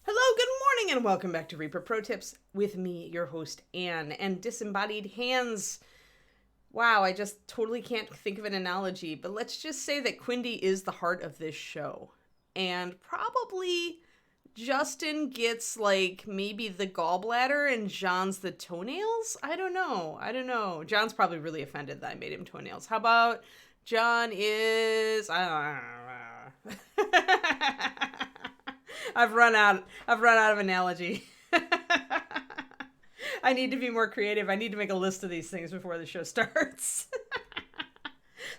Hello, good morning, and welcome back to Reaper Pro-Tips with me, your host, Anne, and disembodied hands. Wow, I just totally can't think of an analogy, but let's just say that Quindy is the heart of this show. And probably Justin gets, like, maybe the gallbladder and John's the toenails? I don't know. John's probably really offended that I made him toenails. How about John is... I don't know. I've run out of analogy. I need to be more creative. I need to make a list of these things before the show starts.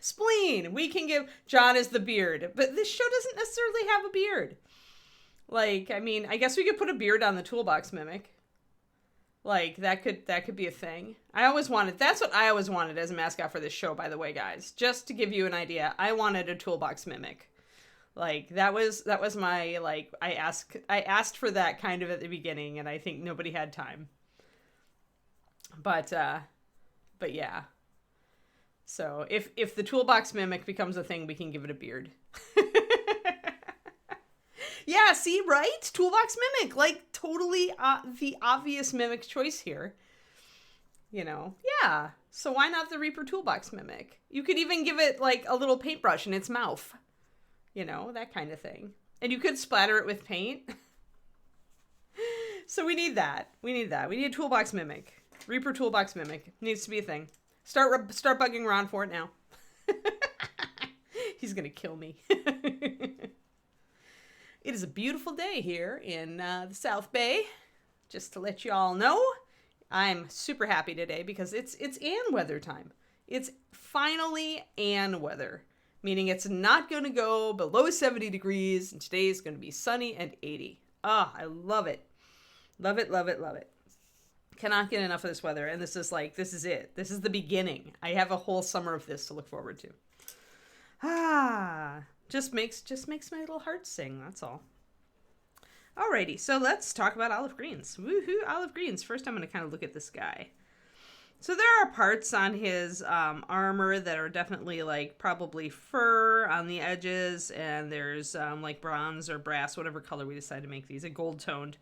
Spleen. We can give John is the beard, but this show doesn't necessarily have a beard. Like, I mean, I guess we could put a beard on the toolbox mimic. Like, that could be a thing. That's what I always wanted as a mascot for this show, by the way, guys. Just to give you an idea, I wanted a toolbox mimic. Like, that was my, like, I asked for that kind of at the beginning, and I think nobody had time. But yeah. So, if the toolbox mimic becomes a thing, we can give it a beard. Yeah, see, right? Toolbox mimic, like, totally the obvious mimic choice here. You know, yeah. So why not the Reaper toolbox mimic? You could even give it, like, a little paintbrush in its mouth. You know, that kind of thing. And you could splatter it with paint. So we need that. We need a toolbox mimic. Reaper toolbox mimic. Needs to be a thing. Start bugging Ron for it now. He's going to kill me. It is a beautiful day here in the South Bay. Just to let you all know, I'm super happy today because it's Ann weather time. It's finally Ann weather. Meaning it's not going to go below 70 degrees, and today is going to be sunny and 80. Ah, I love it. Love it, love it, love it. Cannot get enough of this weather, and this is it. This is the beginning. I have a whole summer of this to look forward to. Ah, just makes my little heart sing, that's all. Alrighty, so let's talk about olive greens. Woohoo, olive greens. First, I'm going to kind of look at this guy. So there are parts on his armor that are definitely, like, probably fur on the edges, and there's like bronze or brass, whatever color we decide to make these, a gold toned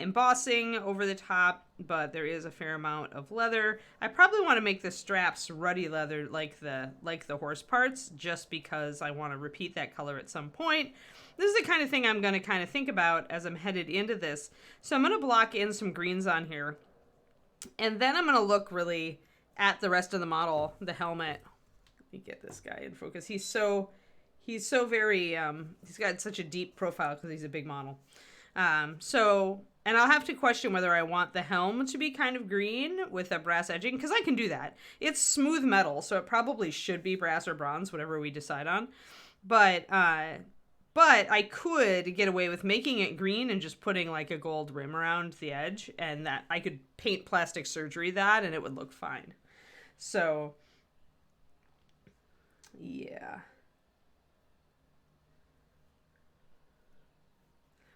embossing over the top, but there is a fair amount of leather. I probably want to make the straps ruddy leather like the horse parts, just because I want to repeat that color at some point. This is the kind of thing I'm going to kind of think about as I'm headed into this. So I'm going to block in some greens on here. And then I'm going to look really at the rest of the model, the helmet. Let me get this guy in focus. He's so very, he's got such a deep profile because he's a big model. And I'll have to question whether I want the helm to be kind of green with a brass edging, because I can do that. It's smooth metal, so it probably should be brass or bronze, whatever we decide on. But I could get away with making it green and just putting, like, a gold rim around the edge, and that I could paint plastic surgery that and it would look fine. So, yeah.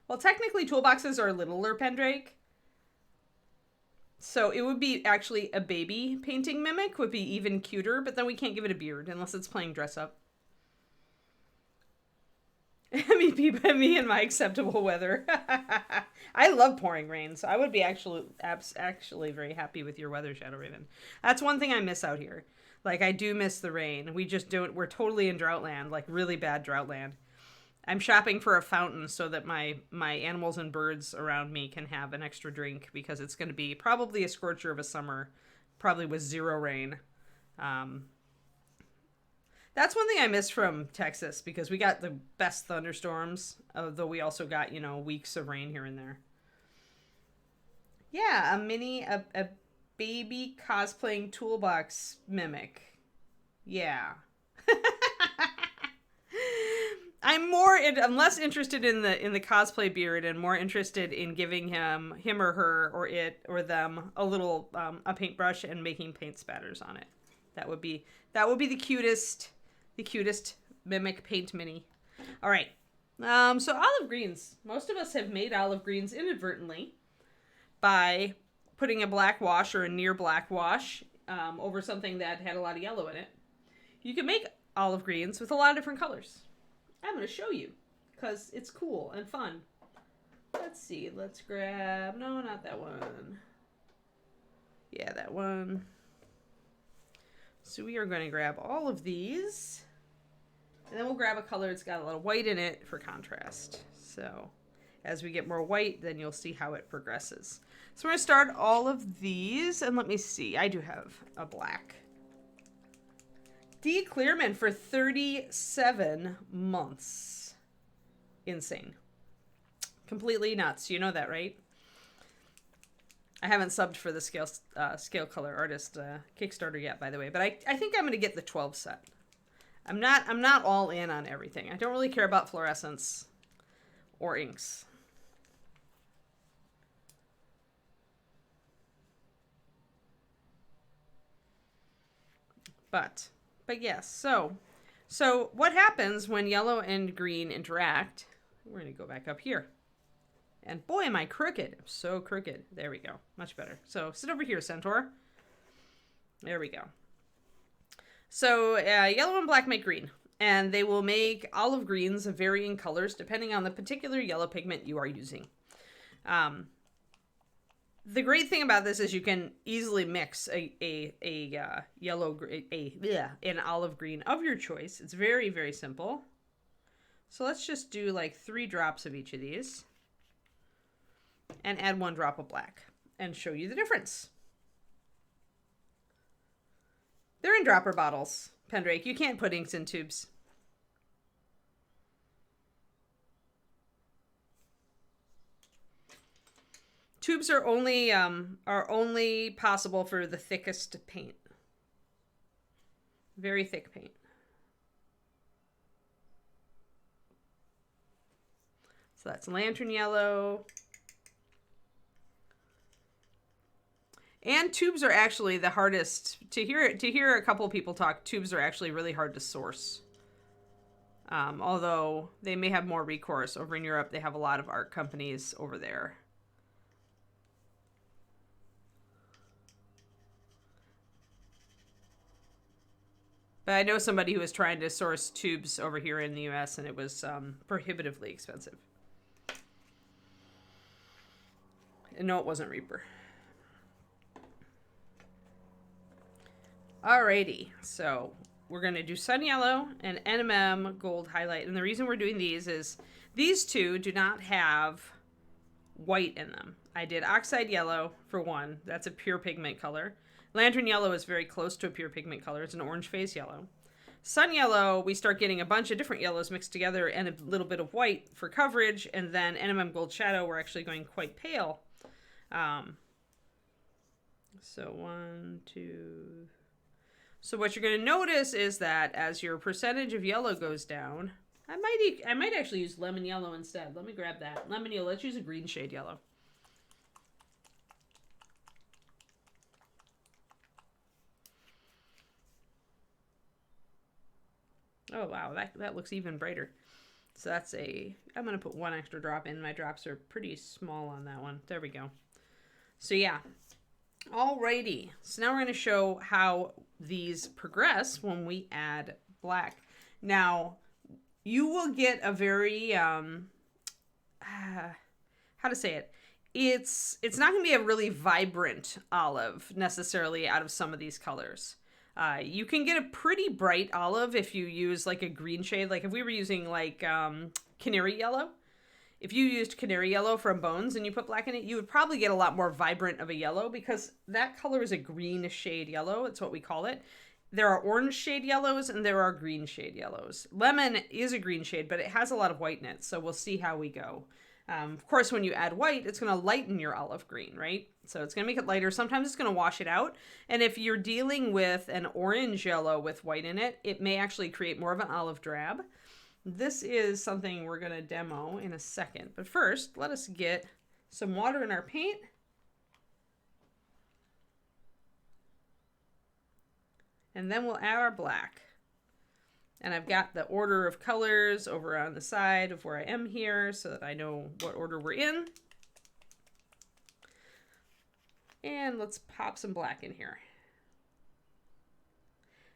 Well, technically toolboxes are littler pendrake. So it would be actually a baby painting mimic would be even cuter, but then we can't give it a beard unless it's playing dress up. Me and my acceptable weather. I love pouring rain, so I would be actually very happy with your weather, Shadow Raven. That's one thing I miss out here. Like, I do miss the rain. We're totally in drought land, like really bad drought land. I'm shopping for a fountain so that my animals and birds around me can have an extra drink, because it's going to be probably a scorcher of a summer, probably with zero rain. That's one thing I miss from Texas, because we got the best thunderstorms, though we also got, weeks of rain here and there. Yeah, a baby cosplaying toolbox mimic. Yeah. I'm less interested in the cosplay beard and more interested in giving him or her or it or them a little a paintbrush and making paint spatters on it. That would be the cutest mimic paint mini. All right. So olive greens. Most of us have made olive greens inadvertently by putting a black wash or a near black wash over something that had a lot of yellow in it. You can make olive greens with a lot of different colors. I'm going to show you because it's cool and fun. Let's see. Let's grab... No, not that one. Yeah, that one. So we are going to grab all of these. And then we'll grab a color that's got a little white in it for contrast. So as we get more white, then you'll see how it progresses. So we're going to start all of these. And let me see. I do have a black. D. Clearman for 37 months. Insane. Completely nuts. You know that, right? I haven't subbed for the Scale Color Artist Kickstarter yet, by the way. But I think I'm going to get the 12 set. I'm not all in on everything. I don't really care about fluorescence or inks. But yes, so what happens when yellow and green interact? We're going to go back up here. And boy, am I crooked. I'm so crooked. There we go. Much better. So sit over here, Centaur. There we go. So yellow and black make green. And they will make olive greens of varying colors depending on the particular yellow pigment you are using. The great thing about this is you can easily mix an olive green of your choice. It's very, very simple. So let's just do like 3 drops of each of these. And add 1 drop of black. And show you the difference. They're in dropper bottles, Pendrake. You can't put inks in tubes. Tubes are only possible for the thickest paint. Very thick paint. So that's lantern yellow. And tubes are actually the hardest to hear a couple people talk. Tubes are actually really hard to source. Although they may have more recourse over in Europe. They have a lot of art companies over there. But I know somebody who was trying to source tubes over here in the US, and it was prohibitively expensive. And no, it wasn't Reaper. Alrighty, so we're going to do Sun Yellow and NMM Gold Highlight. And the reason we're doing these is these two do not have white in them. I did Oxide Yellow for one. That's a pure pigment color. Lantern Yellow is very close to a pure pigment color. It's an orange phase yellow. Sun Yellow, we start getting a bunch of different yellows mixed together and a little bit of white for coverage. And then NMM Gold Shadow, we're actually going quite pale. So 1, 2... So what you're going to notice is that as your percentage of yellow goes down, I might actually use lemon yellow instead. Let me grab that. Lemon yellow. Let's use a green shade yellow. Oh, wow. That looks even brighter. So that's I'm going to put 1 extra drop in. My drops are pretty small on that one. There we go. So yeah. Alrighty, so now we're going to show how these progress when we add black. Now, you will get a very, how to say it? It's not going to be a really vibrant olive necessarily out of some of these colors. You can get a pretty bright olive if you use like a green shade. Like if we were using like canary yellow. If you used canary yellow from Bones and you put black in it, you would probably get a lot more vibrant of a yellow because that color is a green shade yellow. It's what we call it. There are orange shade yellows and there are green shade yellows. Lemon is a green shade, but it has a lot of white in it. So we'll see how we go. Of course, when you add white, it's going to lighten your olive green, right? So it's going to make it lighter. Sometimes it's going to wash it out. And if you're dealing with an orange yellow with white in it, it may actually create more of an olive drab. This is something we're going to demo in a second. But first, let us get some water in our paint. And then we'll add our black. And I've got the order of colors over on the side of where I am here so that I know what order we're in. And let's pop some black in here.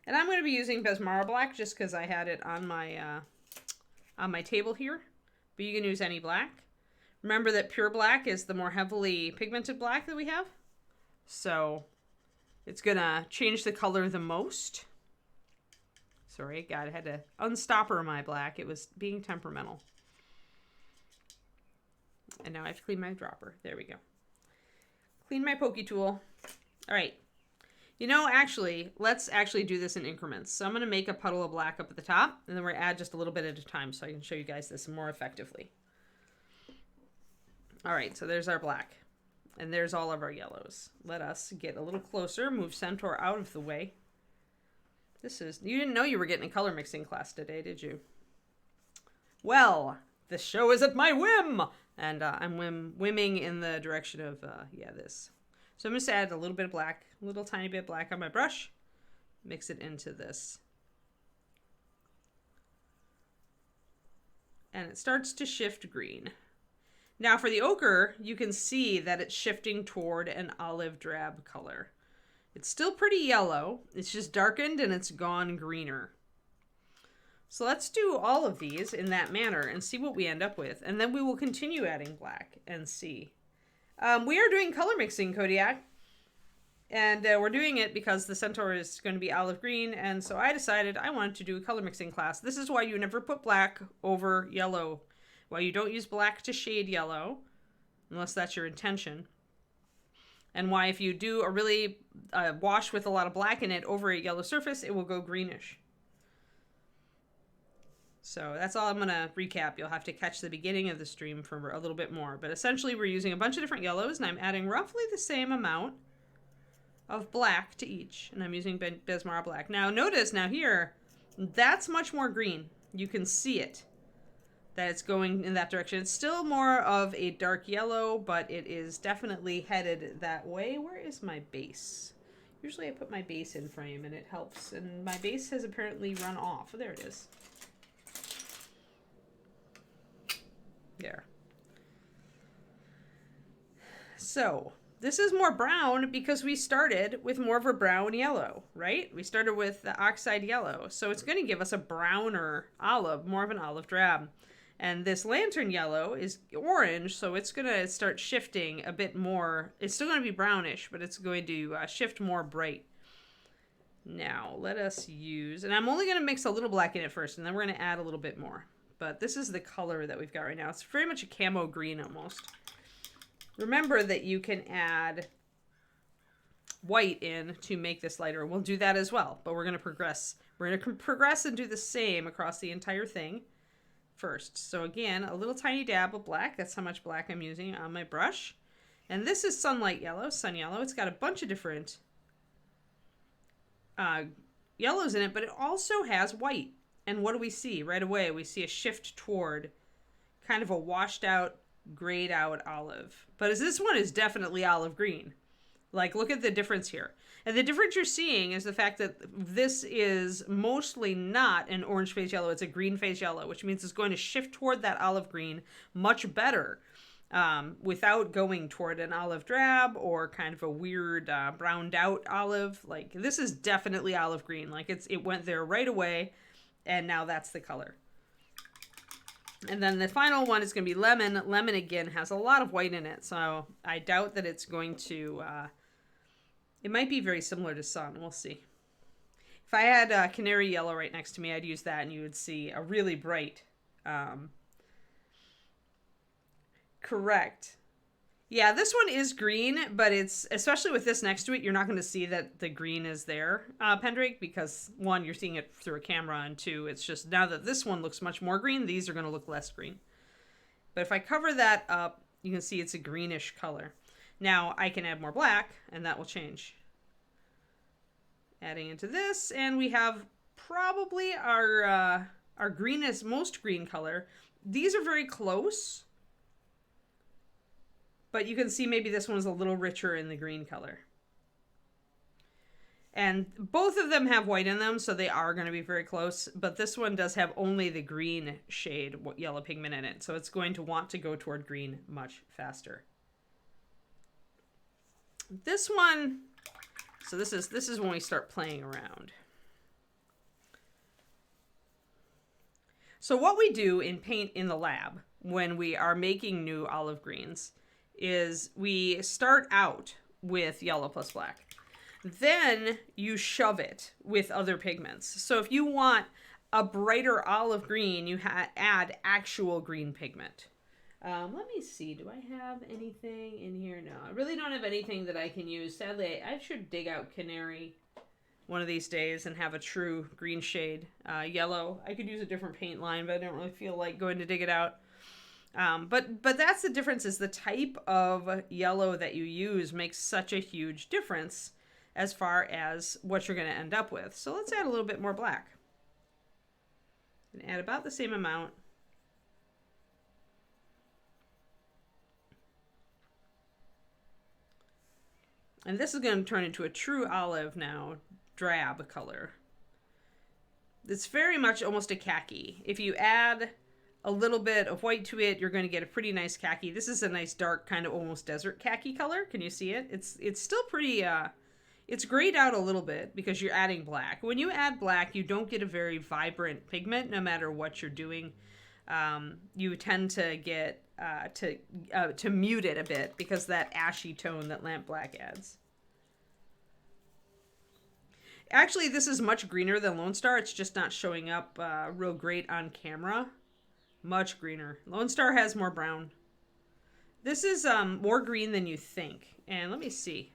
And I'm going to be using Besmara black just because I had it on my table here. But you can use any black. Remember that pure black is the more heavily pigmented black that we have. So it's going to change the color the most. Sorry, God, I had to unstopper my black. It was being temperamental. And now I have to clean my dropper. There we go. Clean my pokey tool. All right. You know, actually, let's actually do this in increments. So I'm going to make a puddle of black up at the top, and then we're going to add just a little bit at a time so I can show you guys this more effectively. All right, so there's our black, and there's all of our yellows. Let us get a little closer, move Centaur out of the way. You didn't know you were getting a color mixing class today, did you? Well, the show is at my whim, and I'm whimming in the direction of, this. So I'm just add a little bit of black, a little tiny bit of black on my brush, mix it into this. And it starts to shift green. Now for the ochre, you can see that it's shifting toward an olive drab color. It's still pretty yellow, it's just darkened and it's gone greener. So let's do all of these in that manner and see what we end up with. And then we will continue adding black and see. We are doing color mixing, Kodiak, and we're doing it because the Centaur is going to be olive green, and so I decided I wanted to do a color mixing class. This is why you never put black over yellow, why you don't use black to shade yellow, unless that's your intention, and why if you do a really wash with a lot of black in it over a yellow surface, it will go greenish. So that's all I'm going to recap. You'll have to catch the beginning of the stream for a little bit more. But essentially, we're using a bunch of different yellows, and I'm adding roughly the same amount of black to each. And I'm using Besmara black. Now, notice now here, that's much more green. You can see it, that it's going in that direction. It's still more of a dark yellow, but it is definitely headed that way. Where is my base? Usually I put my base in frame, and it helps. And my base has apparently run off. There it is. There. So this is more brown because we started with more of a brown yellow, right? We started with the oxide yellow. So it's going to give us a browner olive, more of an olive drab. And this lantern yellow is orange, so it's going to start shifting a bit more. It's still going to be brownish, but it's going to shift more bright. Now let us use, and I'm only going to mix a little black in it first, and then we're going to add a little bit more. But this is the color that we've got right now. It's very much a camo green almost. Remember that you can add white in to make this lighter. We'll do that as well, but we're going to progress. We're going to progress and do the same across the entire thing first. So again, a little tiny dab of black. That's how much black I'm using on my brush. And this is sunlight yellow, sun yellow. It's got a bunch of different yellows in it, but it also has white. And what do we see right away? We see a shift toward kind of a washed out, grayed out olive. But this one is definitely olive green. Like, look at the difference here. And the difference you're seeing is the fact that this is mostly not an orange phase yellow. It's a green phase yellow, which means it's going to shift toward that olive green much better without going toward an olive drab or kind of a weird browned out olive. Like, this is definitely olive green. Like, it went there right away. And now that's the color. And then the final one is going to be lemon. Lemon, again, has a lot of white in it. So I doubt that it's going to... it might be very similar to sun. We'll see. If I had canary yellow right next to me, I'd use that and you would see a really bright... Correct. Yeah, this one is green, but it's, especially with this next to it, you're not going to see that the green is there, Pendrake, because one, you're seeing it through a camera, and two, it's just now that this one looks much more green, these are going to look less green. But if I cover that up, you can see it's a greenish color. Now, I can add more black, and that will change. Adding into this, and we have probably our greenest, most green color. These are very close. But you can see maybe this one's a little richer in the green color. And both of them have white in them, so they are going to be very close. But this one does have only the green shade yellow pigment in it. So it's going to want to go toward green much faster. This one, so this is when we start playing around. So what we do in paint in the lab when we are making new olive greens is we start out with yellow plus black. Then you shove it with other pigments. So if you want a brighter olive green, you add actual green pigment. Let me see. Do I have anything in here? No, I really don't have anything that I can use. Sadly, I should dig out Canary one of these days and have a true green shade. Yellow, I could use a different paint line, but I don't really feel like going to dig it out. But that's the difference, is the type of yellow that you use makes such a huge difference as far as what you're going to end up with. So let's add a little bit more black. And add about the same amount. And this is going to turn into a true olive now, drab color. It's very much almost a khaki. If you add a little bit of white to it, you're going to get a pretty nice khaki. This is a nice dark kind of almost desert khaki color. Can you see it? It's still pretty, it's grayed out a little bit because you're adding black. When you add black, you don't get a very vibrant pigment no matter what you're doing. You tend to get to mute it a bit because that ashy tone that lamp black adds. Actually, this is much greener than Lone Star. It's just not showing up real great on camera. Much greener. Lone Star has more brown. This is more green than you think. And let me see.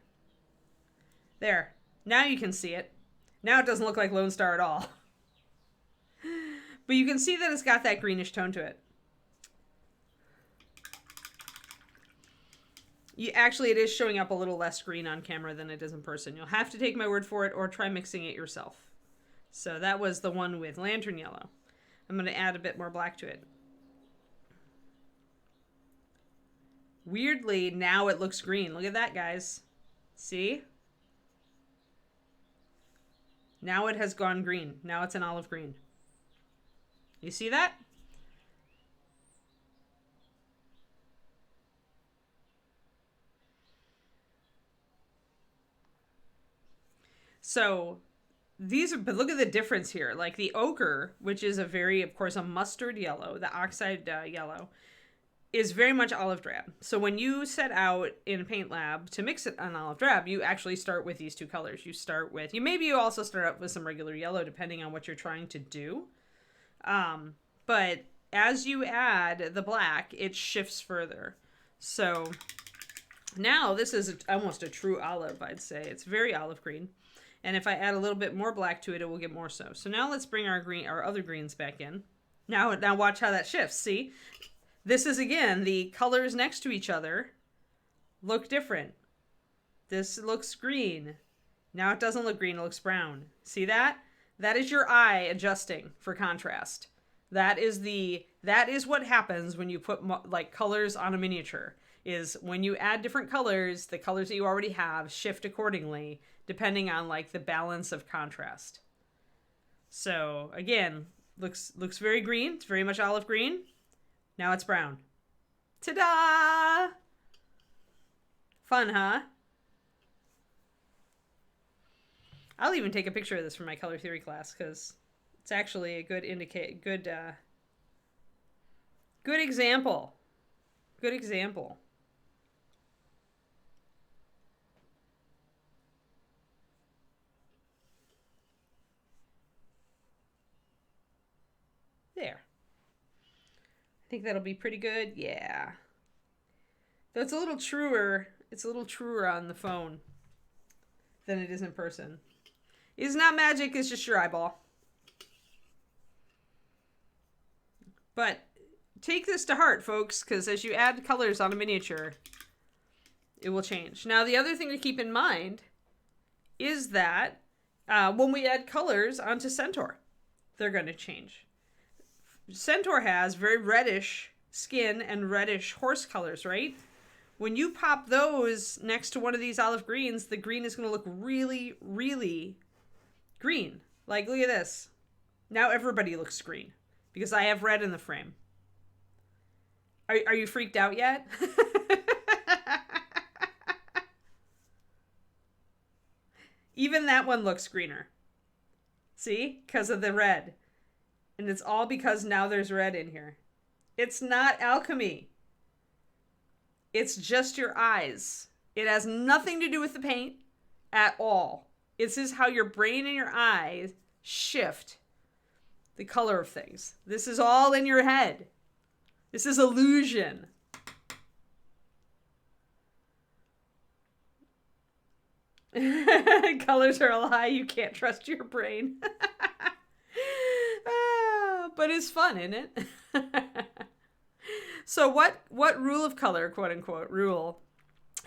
There. Now you can see it. Now it doesn't look like Lone Star at all. But you can see that it's got that greenish tone to it. Actually, it is showing up a little less green on camera than it is in person. You'll have to take my word for it or try mixing it yourself. So that was the one with lantern yellow. I'm going to add a bit more black to it. Weirdly, now it looks green. Look at that, guys. See? Now it has gone green. Now it's an olive green. You see that? So these are, but look at the difference here. Like the ochre, which is a very, of course, a mustard yellow, the oxide yellow, is very much olive drab. So when you set out in a paint lab to mix it on olive drab, you actually start with these two colors. You start with, maybe you also start out with some regular yellow depending on what you're trying to do. But as you add the black, it shifts further. So now this is almost a true olive, I'd say. It's very olive green. And if I add a little bit more black to it, it will get more so. So now let's bring our other greens back in. Now watch how that shifts. See? This is, again, the colors next to each other look different. This looks green. Now it doesn't look green, it looks brown. See that? That is your eye adjusting for contrast. That is what happens when you put like colors on a miniature. Is when you add different colors, the colors that you already have shift accordingly depending on like the balance of contrast. So again, looks very green. It's very much olive green. Now it's brown. Ta-da! Fun, huh? I'll even take a picture of this for my color theory class because it's actually a good good example. Good example. There. I think that'll be pretty good. Yeah. Though it's a little truer. It's a little truer on the phone than it is in person. It's not magic, it's just your eyeball. But take this to heart, folks, because as you add colors on a miniature, it will change. Now, the other thing to keep in mind is that when we add colors onto Centaur, they're going to change. Centaur has very reddish skin and reddish horse colors, right? When you pop those next to one of these olive greens, the green is going to look really, really green. Like, look at this. Now everybody looks green because I have red in the frame. Are you freaked out yet? Even that one looks greener. See? Because of the red. And it's all because now there's red in here. It's not alchemy. It's just your eyes. It has nothing to do with the paint at all. This is how your brain and your eyes shift the color of things. This is all in your head. This is illusion. Colors are a lie. You can't trust your brain. But it's fun, isn't it? So what rule of color, quote unquote, rule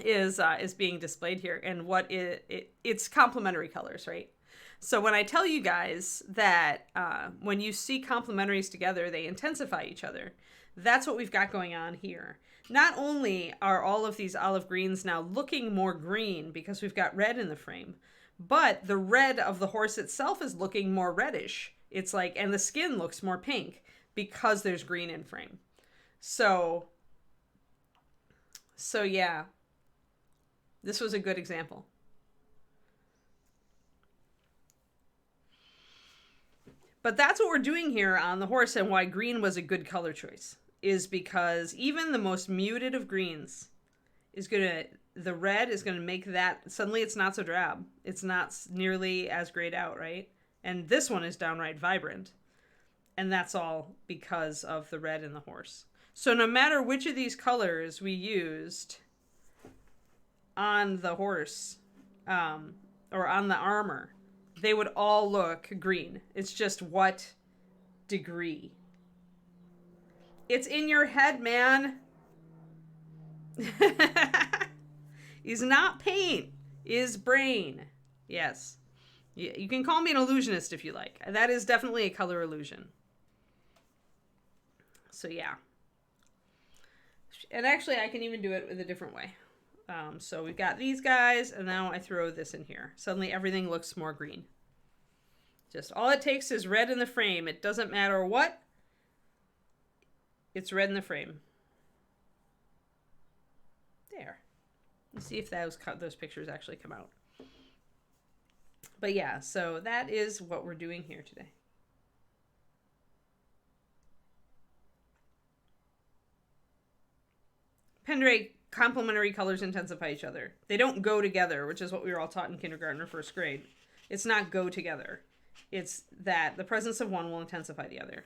is being displayed here, and what it's complementary colors, right? So when I tell you guys that when you see complementaries together, they intensify each other, that's what we've got going on here. Not only are all of these olive greens now looking more green because we've got red in the frame, but the red of the horse itself is looking more reddish. It's like, and the skin looks more pink because there's green in frame. So yeah, this was a good example. But that's what we're doing here on the horse, and why green was a good color choice is because even the most muted of greens is the red is gonna make that, suddenly it's not so drab. It's not nearly as grayed out, right? And this one is downright vibrant. And that's all because of the red in the horse. So no matter which of these colors we used on the horse, or on the armor, they would all look green. It's just what degree. It's in your head, man. Is not paint, is brain. Yes. You can call me an illusionist if you like. That is definitely a color illusion. So yeah. And actually I can even do it with a different way. So we've got these guys, and now I throw this in here. Suddenly everything looks more green. Just all it takes is red in the frame. It doesn't matter what. It's red in the frame. There. Let's see if those pictures actually come out. But yeah, so that is what we're doing here today. Pendrake, complementary colors intensify each other. They don't go together, which is what we were all taught in kindergarten or first grade. It's not go together. It's that the presence of one will intensify the other.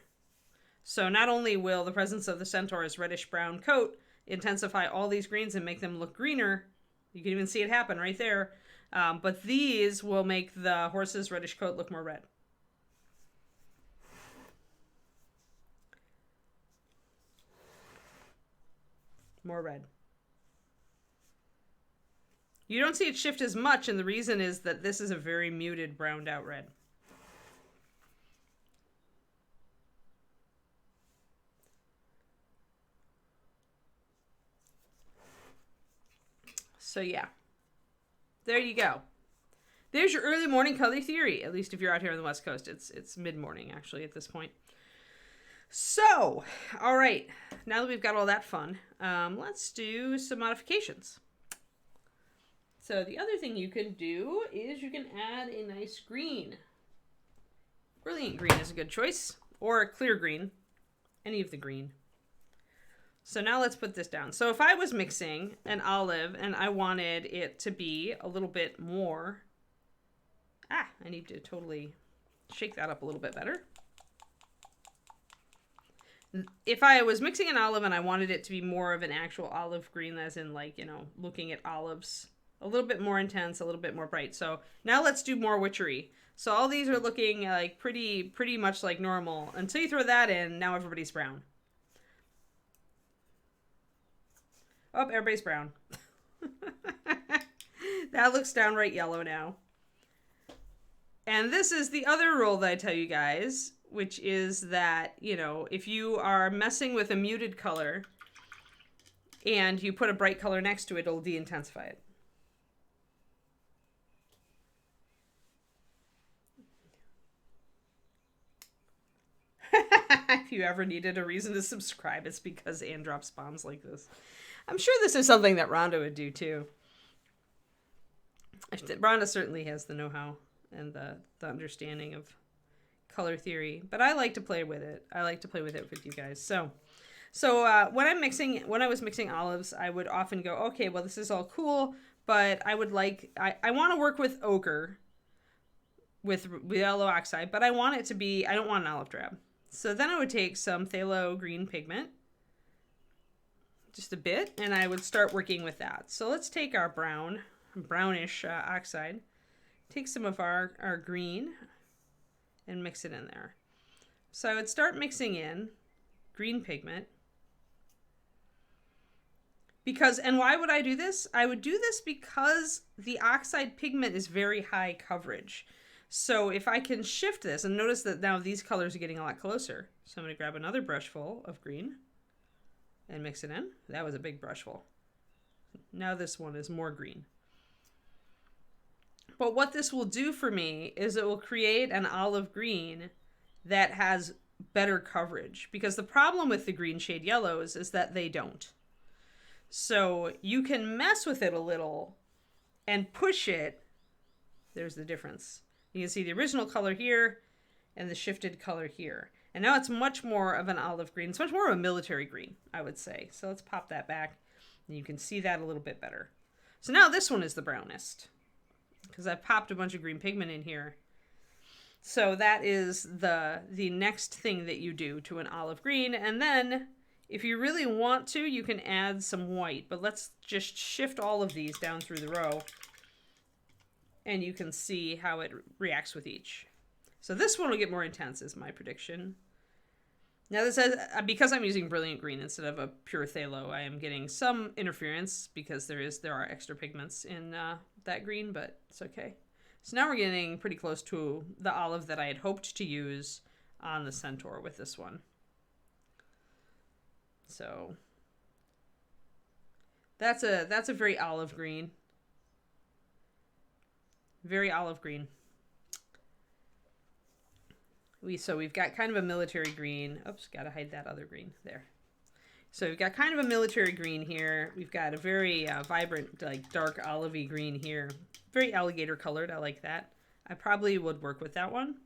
So not only will the presence of the Centaur's reddish-brown coat intensify all these greens and make them look greener, you can even see it happen right there, but these will make the horse's reddish coat look more red. More red. You don't see it shift as much, and the reason is that this is a very muted, browned out red. So yeah, there you go. There's your early morning color theory. At least if you're out here on the West Coast, it's mid-morning actually at this point. So, all right, now that we've got all that fun, let's do some modifications. So the other thing you can do is you can add a nice green. Brilliant green is a good choice, or a clear green, any of the green. So now let's put this down. So if I was mixing an olive and I wanted it to be a little bit more, I need to totally shake that up a little bit better. If I was mixing an olive and I wanted it to be more of an actual olive green, as in like, you know, looking at olives, a little bit more intense, a little bit more bright. So now let's do more witchery. So all these are looking like pretty much like normal until you throw that in. Now everybody's brown. Oh, everybody's brown. That looks downright yellow now. And this is the other rule that I tell you guys, which is that, you know, if you are messing with a muted color and you put a bright color next to it, it'll de-intensify it. If you ever needed a reason to subscribe, it's because Anne drops bombs like this. I'm sure this is something that Rhonda would do too. Rhonda certainly has the know-how and the understanding of color theory, but I like to play with it. I like to play with it with you guys. So when I was mixing olives, I would often go, okay, well, this is all cool, but I want to work with ochre with yellow oxide, but I want it to be, I don't want an olive drab. So then I would take some phthalo green pigment, just a bit, and I would start working with that. So let's take our brownish oxide, take some of our green and mix it in there. So I would start mixing in green pigment. And why would I do this? I would do this because the oxide pigment is very high coverage. So if I can shift this, and notice that now these colors are getting a lot closer. So I'm going to grab another brush full of green and mix it in. That was a big brush full. Now this one is more green. But what this will do for me is it will create an olive green that has better coverage, because the problem with the green shade yellows is that they don't. So you can mess with it a little and push it. There's the difference. You can see the original color here and the shifted color here. And now it's much more of an olive green. It's much more of a military green, I would say. So let's pop that back and you can see that a little bit better. So now this one is the brownest because I've popped a bunch of green pigment in here. So that is the next thing that you do to an olive green. And then if you really want to, you can add some white, but let's just shift all of these down through the row and you can see how it reacts with each. So this one will get more intense is my prediction. Now this says, because I'm using brilliant green instead of a pure phthalo, I am getting some interference because there are extra pigments in that green, but it's okay. So now we're getting pretty close to the olive that I had hoped to use on the Centaur with this one. So that's a very olive green. Very olive green. We've got kind of a military green. Oops, gotta hide that other green there. So we've got kind of a military green here. We've got a very vibrant, like dark olivey green here. Very alligator colored. I like that. I probably would work with that one.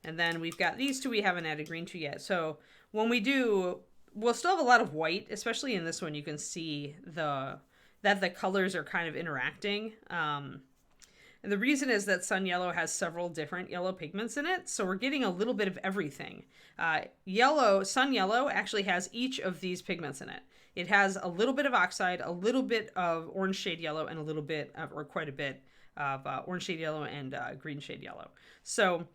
And then we've got these two we haven't added green to yet. So when we do, we'll still have a lot of white, especially in this one. You can see that the colors are kind of interacting. And the reason is that sun yellow has several different yellow pigments in it, so we're getting a little bit of everything. Sun yellow actually has each of these pigments in it. It has a little bit of oxide, a little bit of orange shade yellow, and a little bit of, or quite a bit of orange shade yellow and green shade yellow. So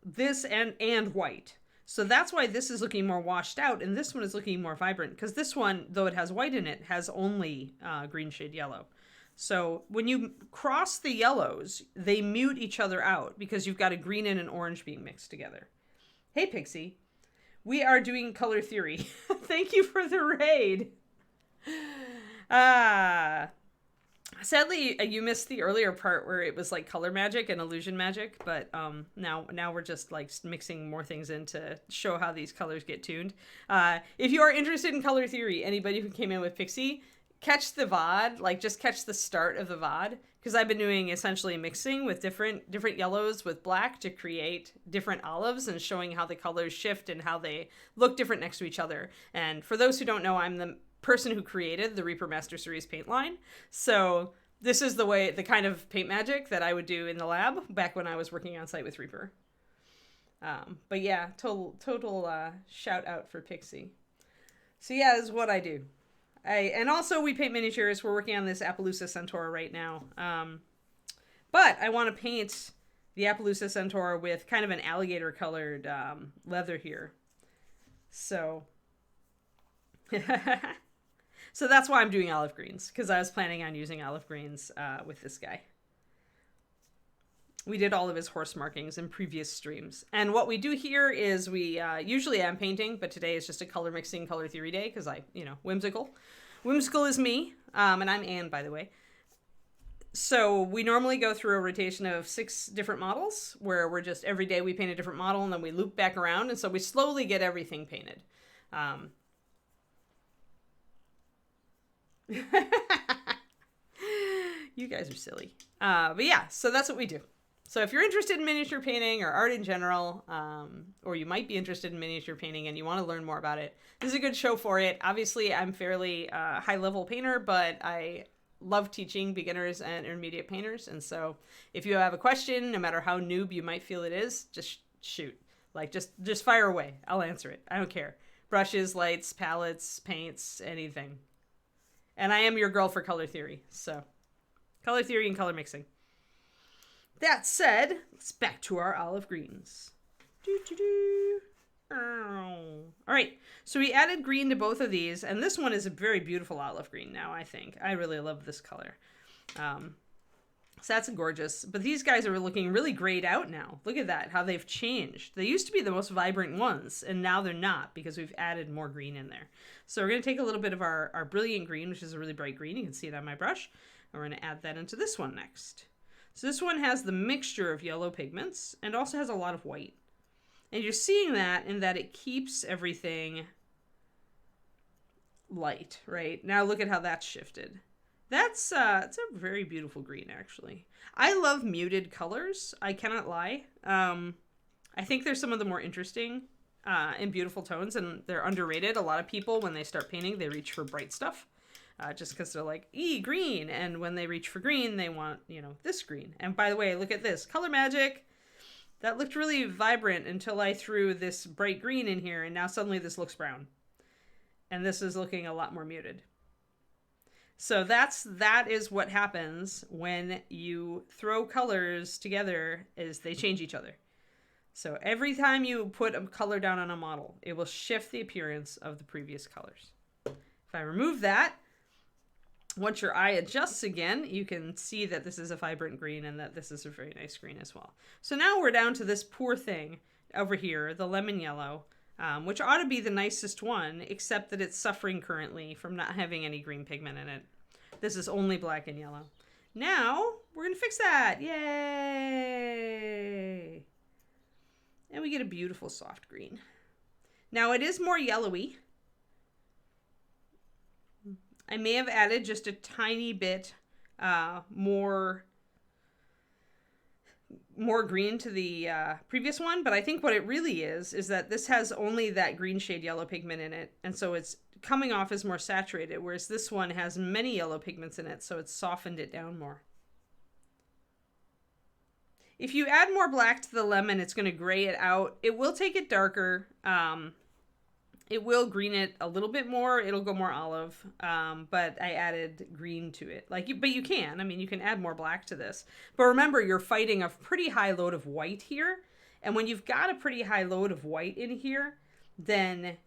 this and white. So that's why this is looking more washed out, and this one is looking more vibrant, because this one, though it has white in it, has only green shade yellow. So when you cross the yellows, they mute each other out because you've got a green and an orange being mixed together. Hey, Pixie. We are doing color theory. Thank you for the raid. Sadly, you missed the earlier part where it was like color magic and illusion magic, but now we're just like mixing more things in to show how these colors get tuned. If you are interested in color theory, anybody who came in with Pixie, catch the VOD, like just catch the start of the VOD, because I've been doing essentially mixing with different yellows with black to create different olives and showing how the colors shift and how they look different next to each other. And for those who don't know, I'm the person who created the Reaper Master Series paint line. So this is the kind of paint magic that I would do in the lab back when I was working on site with Reaper. But yeah, total shout out for Pixie. So yeah, this is what I do. And also we paint miniatures. We're working on this Appaloosa Centaur right now. But I want to paint the Appaloosa Centaur with kind of an alligator colored leather here. So, so that's why I'm doing olive greens, because I was planning on using olive greens with this guy. We did all of his horse markings in previous streams. And what we do here is we usually I'm painting, but today is just a color mixing, color theory day because whimsical. Whimsical is me, and I'm Anne, by the way. So we normally go through a rotation of 6 different models where we're just every day we paint a different model and then we loop back around. And so we slowly get everything painted. You guys are silly. But yeah, so that's what we do. So if you're interested in miniature painting or art in general, or you might be interested in miniature painting and you want to learn more about it, this is a good show for it. Obviously, I'm fairly high-level painter, but I love teaching beginners and intermediate painters. And so if you have a question, no matter how noob you might feel it is, just shoot. Like, just fire away. I'll answer it. I don't care. Brushes, lights, palettes, paints, anything. And I am your girl for color theory. So color theory and color mixing. That said, let's back to our olive greens. All right, so we added green to both of these, and this one is a very beautiful olive green now, I think. I really love this color. So that's gorgeous. But these guys are looking really grayed out now. Look at that, how they've changed. They used to be the most vibrant ones, and now they're not because we've added more green in there. So we're going to take a little bit of our brilliant green, which is a really bright green. You can see it on my brush. And we're going to add that into this one next. So this one has the mixture of yellow pigments and also has a lot of white. And you're seeing that in that it keeps everything light, right? Now look at how that's shifted. It's a very beautiful green, actually. I love muted colors. I cannot lie. I think they're some of the more interesting and beautiful tones, and they're underrated. A lot of people, when they start painting, they reach for bright stuff. Just because they're like, green. And when they reach for green, they want, this green. And by the way, look at this. Color magic. That looked really vibrant until I threw this bright green in here. And now suddenly this looks brown. And this is looking a lot more muted. So that is what happens when you throw colors together, is they change each other. So every time you put a color down on a model, it will shift the appearance of the previous colors. If I remove that, once your eye adjusts again, you can see that this is a vibrant green and that this is a very nice green as well. So now we're down to this poor thing over here, the lemon yellow, which ought to be the nicest one, except that it's suffering currently from not having any green pigment in it. This is only black and yellow. Now we're going to fix that. Yay! And we get a beautiful soft green. Now it is more yellowy. I may have added just a tiny bit more green to the previous one, but I think what it really is that this has only that green shade yellow pigment in it, and so it's coming off as more saturated, whereas this one has many yellow pigments in it, so it's softened it down more. If you add more black to the lemon, it's going to gray it out. It will take it darker. It will green it a little bit more. It'll go more olive, but I added green to it. But you can. I mean, you can add more black to this. But remember, you're fighting a pretty high load of white here. And when you've got a pretty high load of white in here, then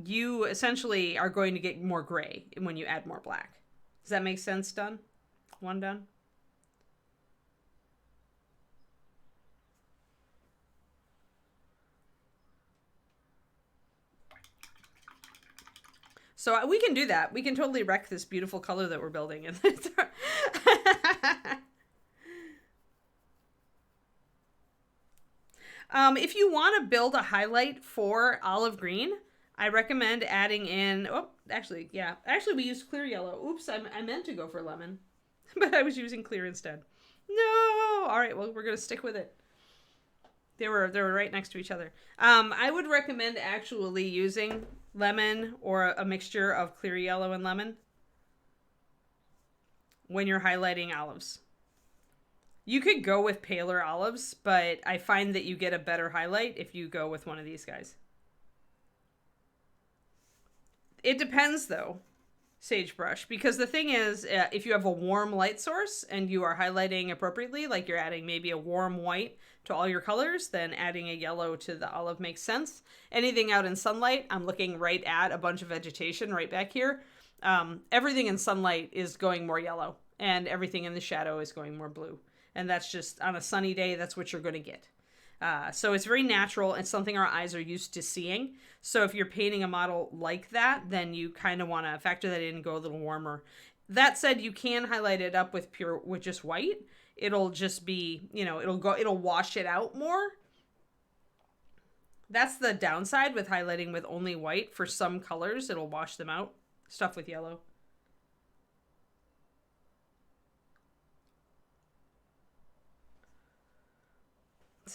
you essentially are going to get more gray when you add more black. Does that make sense? Done? One done? So we can do that. We can totally wreck this beautiful color that we're building. If you want to build a highlight for olive green, I recommend adding in, actually we used clear yellow. Oops, I meant to go for lemon, but I was using clear instead. No! All right, well, we're going to stick with it. They were right next to each other. I would recommend actually using lemon or a mixture of clear yellow and lemon when you're highlighting olives. You could go with paler olives, but I find that you get a better highlight if you go with one of these guys. It depends though, sagebrush, because the thing is, if you have a warm light source and you are highlighting appropriately, like you're adding maybe a warm white to all your colors, then adding a yellow to the olive makes sense. Anything out in sunlight, I'm looking right at a bunch of vegetation right back here. Everything in sunlight is going more yellow, and everything in the shadow is going more blue. And that's just, on a sunny day, that's what you're going to get. So it's very natural. It's something our eyes are used to seeing. So if you're painting a model like that, then you kind of want to factor that in and go a little warmer. That said, you can highlight it up with just white. It'll just be, it'll wash it out more. That's the downside with highlighting with only white. For some colors, it'll wash them out. Stuff with yellow.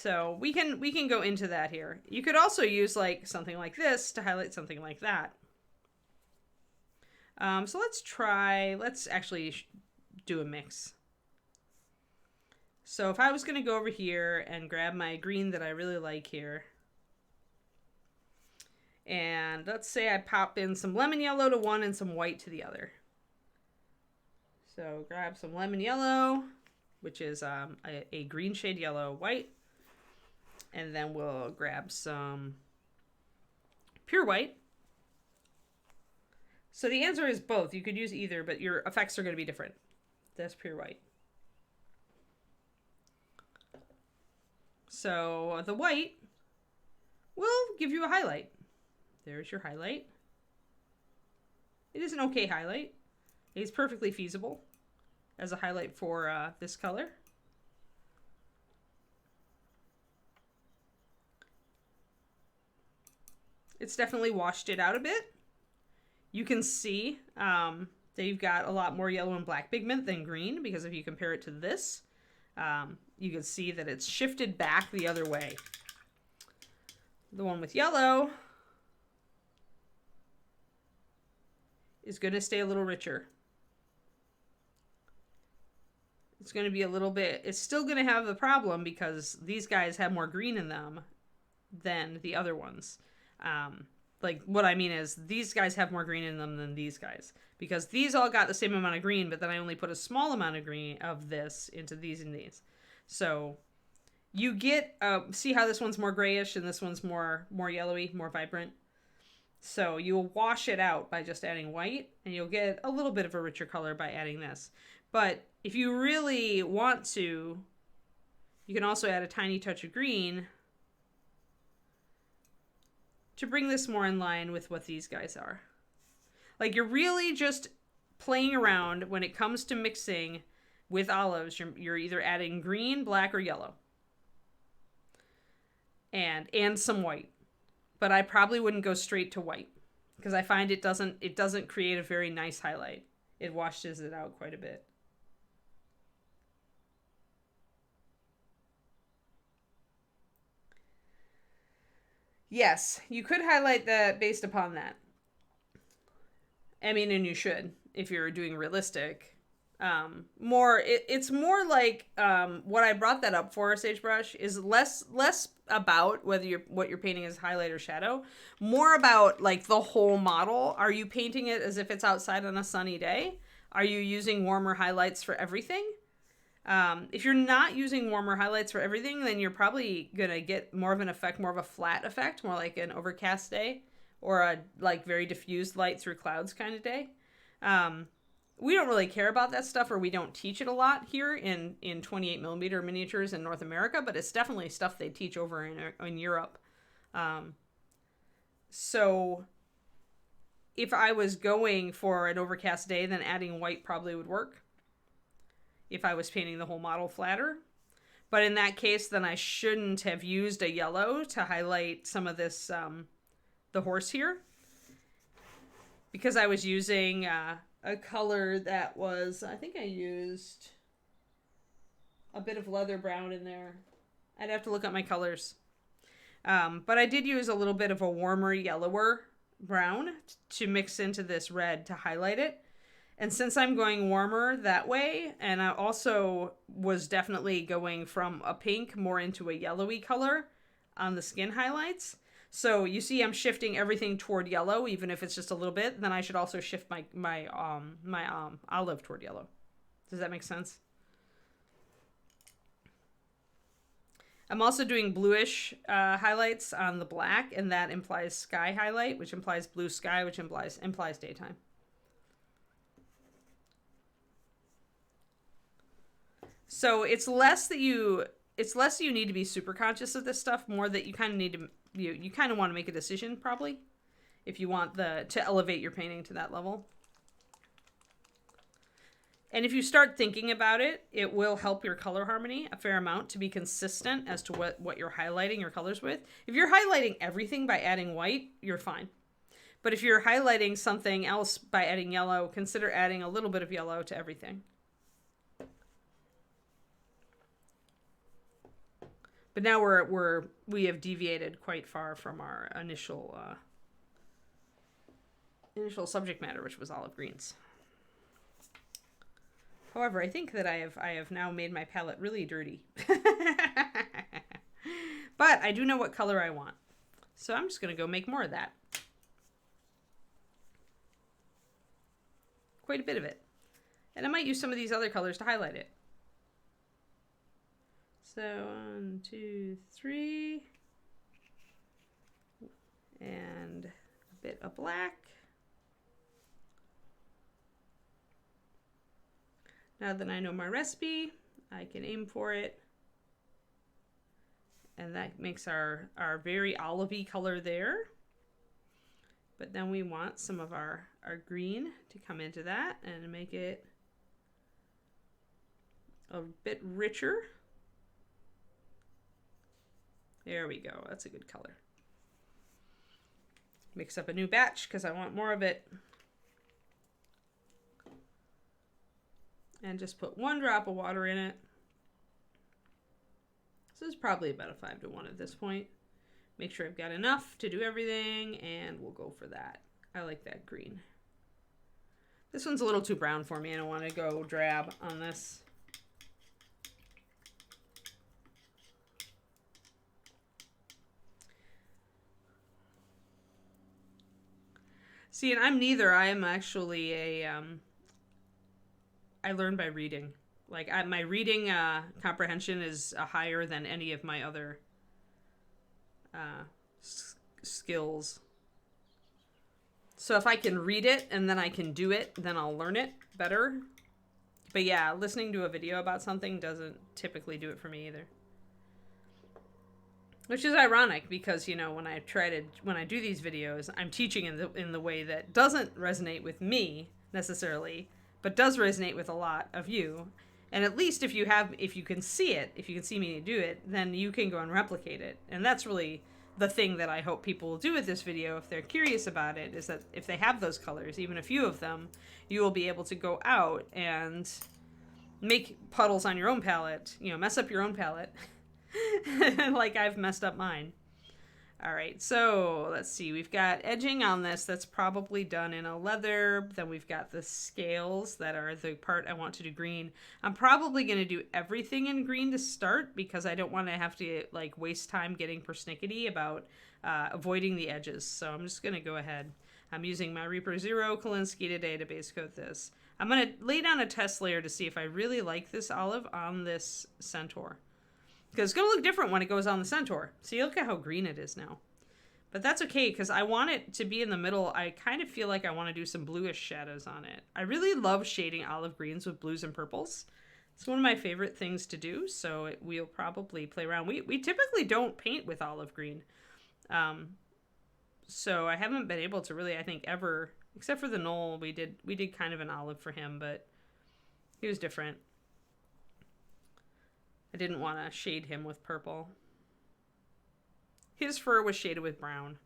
So we can go into that here. You could also use like something like this to highlight something like that. So let's actually do a mix. So if I was going to go over here and grab my green that I really like here, and let's say I pop in some lemon yellow to one and some white to the other. So grab some lemon yellow, which is a green shade yellow white, and then we'll grab some pure white. So the answer is both. You could use either, but your effects are going to be different. That's pure white. So the white will give you a highlight. There's your highlight. It is an okay highlight. It's perfectly feasible as a highlight for this color. It's definitely washed it out a bit. You can see that you've got a lot more yellow and black pigment than green, because if you compare it to this, you can see that it's shifted back the other way. The one with yellow is going to stay a little richer. It's going to be a little bit, it's still going to have the problem because these guys have more green in them than the other ones. Like what I mean is these guys have more green in them than these guys, because these all got the same amount of green, but then I only put a small amount of green of this into these and these. So you get, see how this one's more grayish and this one's more yellowy, more vibrant. So you'll wash it out by just adding white, and you'll get a little bit of a richer color by adding this. But if you really want to, you can also add a tiny touch of green to bring this more in line with what these guys are. Like, you're really just playing around when it comes to mixing with olives. You're either adding green, black, or yellow. And some white. But I probably wouldn't go straight to white, because I find it doesn't create a very nice highlight. It washes it out quite a bit. Yes, you could highlight that based upon that. I mean, and you should, if you're doing realistic. It's more like what I brought that up for, Sagebrush, is less about what you're painting as highlight or shadow, more about like the whole model. Are you painting it as if it's outside on a sunny day? Are you using warmer highlights for everything? If you're not using warmer highlights for everything, then you're probably gonna get more of an effect, more of a flat effect, more like an overcast day, or a like very diffused light through clouds kind of day. We don't really care about that stuff, or we don't teach it a lot here in 28mm miniatures in North America, but it's definitely stuff they teach over in Europe. So if I was going for an overcast day, then adding white probably would work if I was painting the whole model flatter. But in that case, then I shouldn't have used a yellow to highlight some of this, the horse here, because I was using a color that was, I think I used a bit of leather brown in there. I'd have to look at my colors. But I did use a little bit of a warmer, yellower brown to mix into this red to highlight it. And since I'm going warmer that way, and I also was definitely going from a pink more into a yellowy color on the skin highlights. So you see I'm shifting everything toward yellow, even if it's just a little bit. Then I should also shift my olive toward yellow. Does that make sense? I'm also doing bluish highlights on the black, and that implies sky highlight, which implies blue sky, which implies daytime. So it's less that you need to be super conscious of this stuff, more that you kind of need to you kind of want to make a decision probably if you want to elevate your painting to that level. And if you start thinking about it, it will help your color harmony a fair amount to be consistent as to what you're highlighting your colors with. If you're highlighting everything by adding white, you're fine. But if you're highlighting something else by adding yellow, consider adding a little bit of yellow to everything. But now we have deviated quite far from our initial subject matter, which was olive greens. However, I think that I have now made my palette really dirty. But I do know what color I want. So I'm just going to go make more of that. Quite a bit of it. And I might use some of these other colors to highlight it. So 1, 2, 3. And a bit of black. Now that I know my recipe, I can aim for it. And that makes our very olivey color there. But then we want some of our green to come into that and make it a bit richer. There we go. That's a good color. Mix up a new batch because I want more of it. And just put 1 drop of water in it. This is probably about a 5 to 1 at this point. Make sure I've got enough to do everything, and we'll go for that. I like that green. This one's a little too brown for me. I don't want to go drab on this. See, and I'm neither. I am actually a... I learn by reading. Like, my reading comprehension is higher than any of my other skills. So if I can read it and then I can do it, then I'll learn it better. But yeah, listening to a video about something doesn't typically do it for me either. Which is ironic because, you know, when I do these videos, I'm teaching in the way that doesn't resonate with me necessarily, but does resonate with a lot of you. And at least if you can see it, if you can see me do it, then you can go and replicate it. And that's really the thing that I hope people will do with this video, if they're curious about it, is that if they have those colors, even a few of them, you will be able to go out and make puddles on your own palette, you know, mess up your own palette, like I've messed up mine. All right, so let's see. We've got edging on this that's probably done in a leather. Then we've got the scales that are the part I want to do green. I'm probably going to do everything in green to start because I don't want to have to like waste time getting persnickety about avoiding the edges. So I'm just going to go ahead. I'm using my Reaper Zero Kolinsky today to base coat this. I'm going to lay down a test layer to see if I really like this olive on this Centaur. Because it's going to look different when it goes on the Centaur. See, look at how green it is now. But that's okay, because I want it to be in the middle. I kind of feel like I want to do some bluish shadows on it. I really love shading olive greens with blues and purples. It's one of my favorite things to do, so we'll probably play around. We typically don't paint with olive green. So I haven't been able to really, I think, ever, except for the Knoll, we did kind of an olive for him, but he was different. I didn't want to shade him with purple. His fur was shaded with brown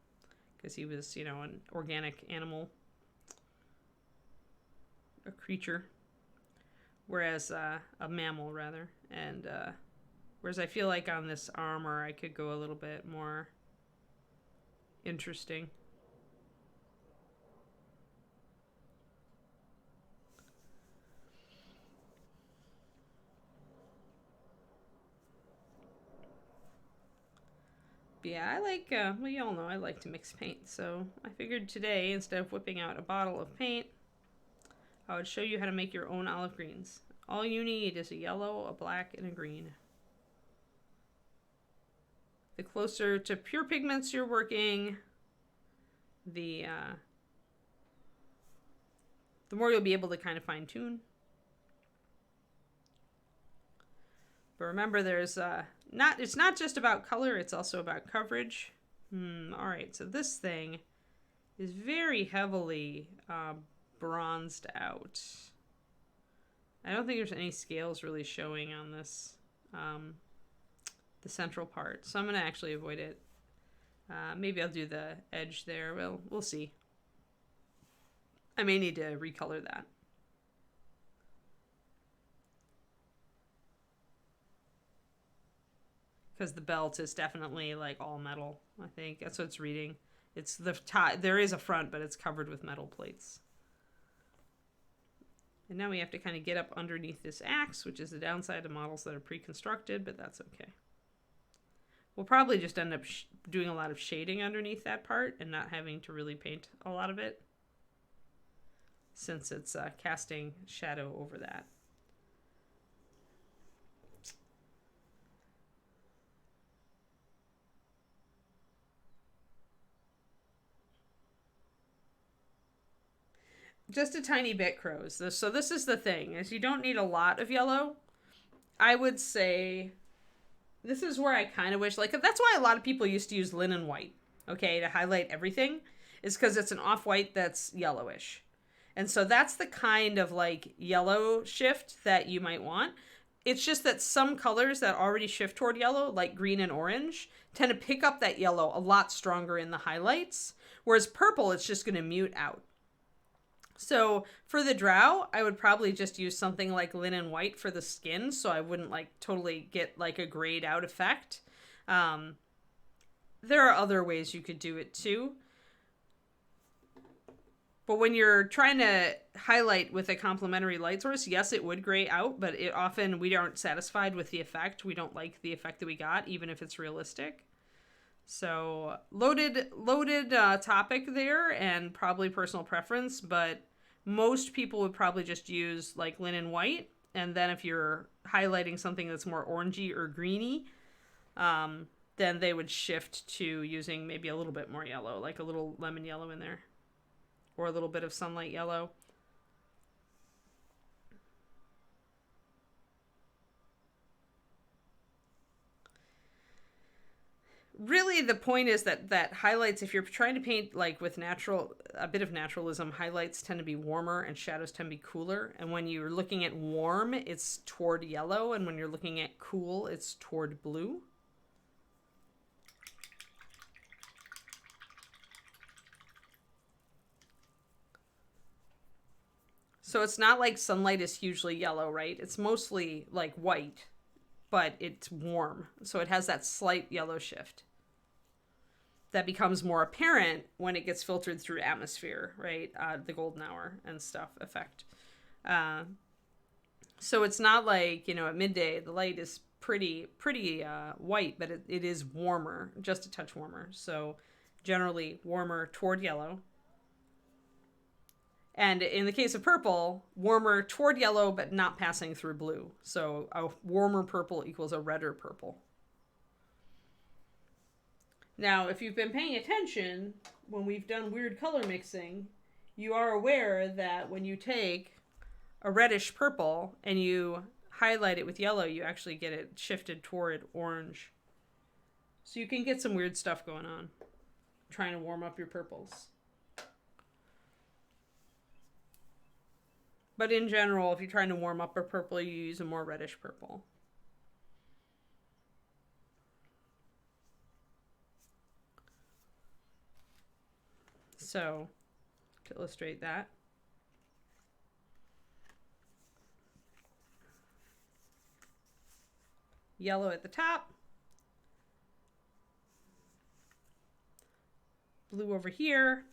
because he was, you know, an organic animal, a creature, whereas a mammal rather. And whereas I feel like on this armor I could go a little bit more interesting. Yeah, I like, well, you all know I like to mix paint, so I figured today, instead of whipping out a bottle of paint, I would show you how to make your own olive greens. All you need is a yellow, a black, and a green. The closer to pure pigments you're working, the more you'll be able to kind of fine-tune. But remember, there's it's not just about color, it's also about coverage. All right, so this thing is very heavily bronzed out. I don't think there's any scales really showing on this, the central part. So I'm going to actually avoid it. Maybe I'll do the edge there. Well, we'll see. I may need to recolor that. because the belt is definitely like all metal. I think that's what it's reading. It's the tie. There is a front, but it's covered with metal plates. And now we have to kind of get up underneath this axe, which is the downside of models that are pre-constructed, but that's okay. We'll probably just end up doing a lot of shading underneath that part and not having to really paint a lot of it, since it's casting shadow over that. Just a tiny bit, crows. So this is the thing, is you don't need a lot of yellow. I would say this is where I kind of wish, like, that's why a lot of people used to use linen white, okay, to highlight everything, is because it's an off-white that's yellowish. And so that's the kind of like yellow shift that you might want. It's just that some colors that already shift toward yellow, like green and orange, tend to pick up that yellow a lot stronger in the highlights, whereas purple, it's just going to mute out. So for the drow, I would probably just use something like linen white for the skin, so I wouldn't like totally get like a grayed out effect. There are other ways you could do it too. But when you're trying to highlight with a complementary light source, yes, it would gray out, but it often we aren't satisfied with the effect. We don't like the effect that we got, even if it's realistic. So loaded topic there, and probably personal preference, but most people would probably just use like linen white. And then if you're highlighting something that's more orangey or greeny, then they would shift to using maybe a little bit more yellow, like a little lemon yellow in there, or a little bit of sunlight yellow. Really, the point is that highlights, if you're trying to paint like with a bit of naturalism, highlights tend to be warmer and shadows tend to be cooler. And when you're looking at warm, it's toward yellow. And when you're looking at cool, it's toward blue. So it's not like sunlight is hugely yellow, right? It's mostly like white, but it's warm. So it has that slight yellow shift that becomes more apparent when it gets filtered through atmosphere, right? The golden hour and stuff effect. So it's not like, at midday, the light is pretty white, but it is warmer, just a touch warmer. So generally warmer toward yellow. And in the case of purple, warmer toward yellow, but not passing through blue. So a warmer purple equals a redder purple. Now, if you've been paying attention, when we've done weird color mixing, you are aware that when you take a reddish purple and you highlight it with yellow, you actually get it shifted toward orange. So you can get some weird stuff going on, trying to warm up your purples. But in general, if you're trying to warm up a purple, you use a more reddish purple. So, to illustrate that, yellow at the top, blue over here.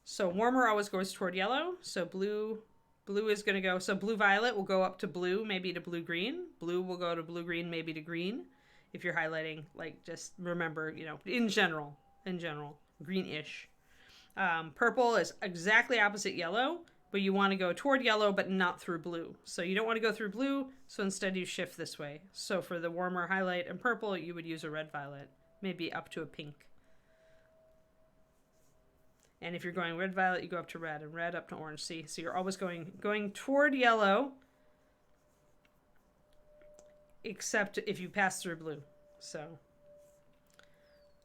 So warmer always goes toward yellow. So blue is going to go, so blue-violet will go up to blue, maybe to blue-green. Blue will go to blue-green, maybe to green. If you're highlighting, like, just remember, in general, greenish. Purple is exactly opposite yellow, but you want to go toward yellow, but not through blue. So you don't want to go through blue, so instead you shift this way. So for the warmer highlight and purple, you would use a red-violet, maybe up to a pink. And if you're going red-violet, you go up to red, and red up to orange. See, so you're always going toward yellow, except if you pass through blue. So,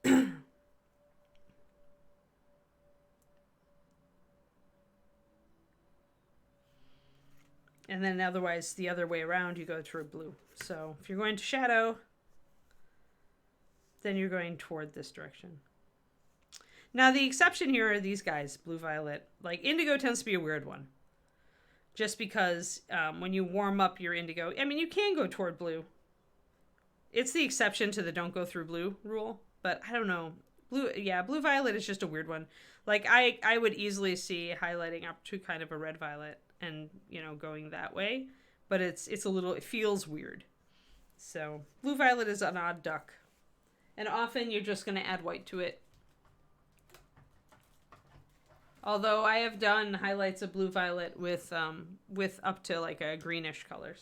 and then otherwise the other way around, you go through blue. So if you're going to shadow, then you're going toward this direction. Now, the exception here are these guys, blue-violet. Like, indigo tends to be a weird one. Just because when you warm up your indigo, I mean, you can go toward blue. It's the exception to the don't go through blue rule, but I don't know. Blue violet is just a weird one. Like I would easily see highlighting up to kind of a red violet and, going that way, but it feels weird. So blue violet is an odd duck. And often you're just going to add white to it. Although I have done highlights of blue violet with up to like a greenish color,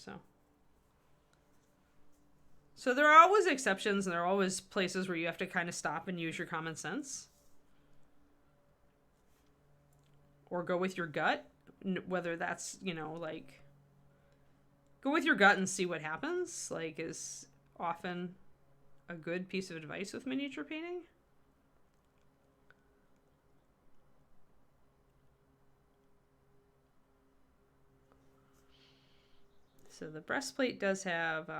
So there are always exceptions, and there are always places where you have to kind of stop and use your common sense. Or go with your gut, whether that's, like, go with your gut and see what happens, like, is often a good piece of advice with miniature painting. So the breastplate does have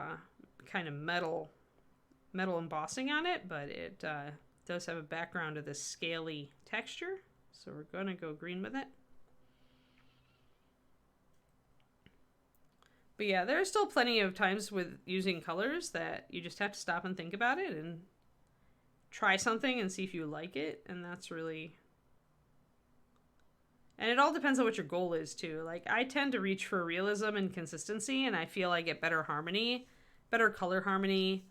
kind of metal embossing on it, but it does have a background of this scaly texture. So we're going to go green with it. But yeah, there are still plenty of times with using colors that you just have to stop and think about it and try something and see if you like it. And that's really... And it all depends on what your goal is, too. Like, I tend to reach for realism and consistency, and I feel I get better color harmony,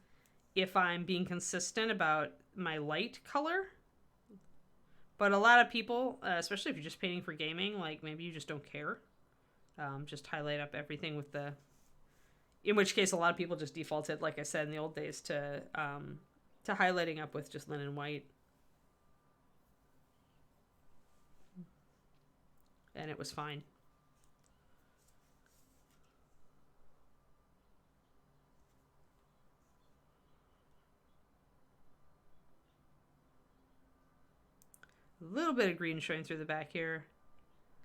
if I'm being consistent about my light color. But a lot of people, especially if you're just painting for gaming, like, maybe you just don't care. Just highlight up everything with the... In which case, a lot of people just defaulted, like I said, in the old days, to highlighting up with just linen white. And it was fine. A little bit of green showing through the back here.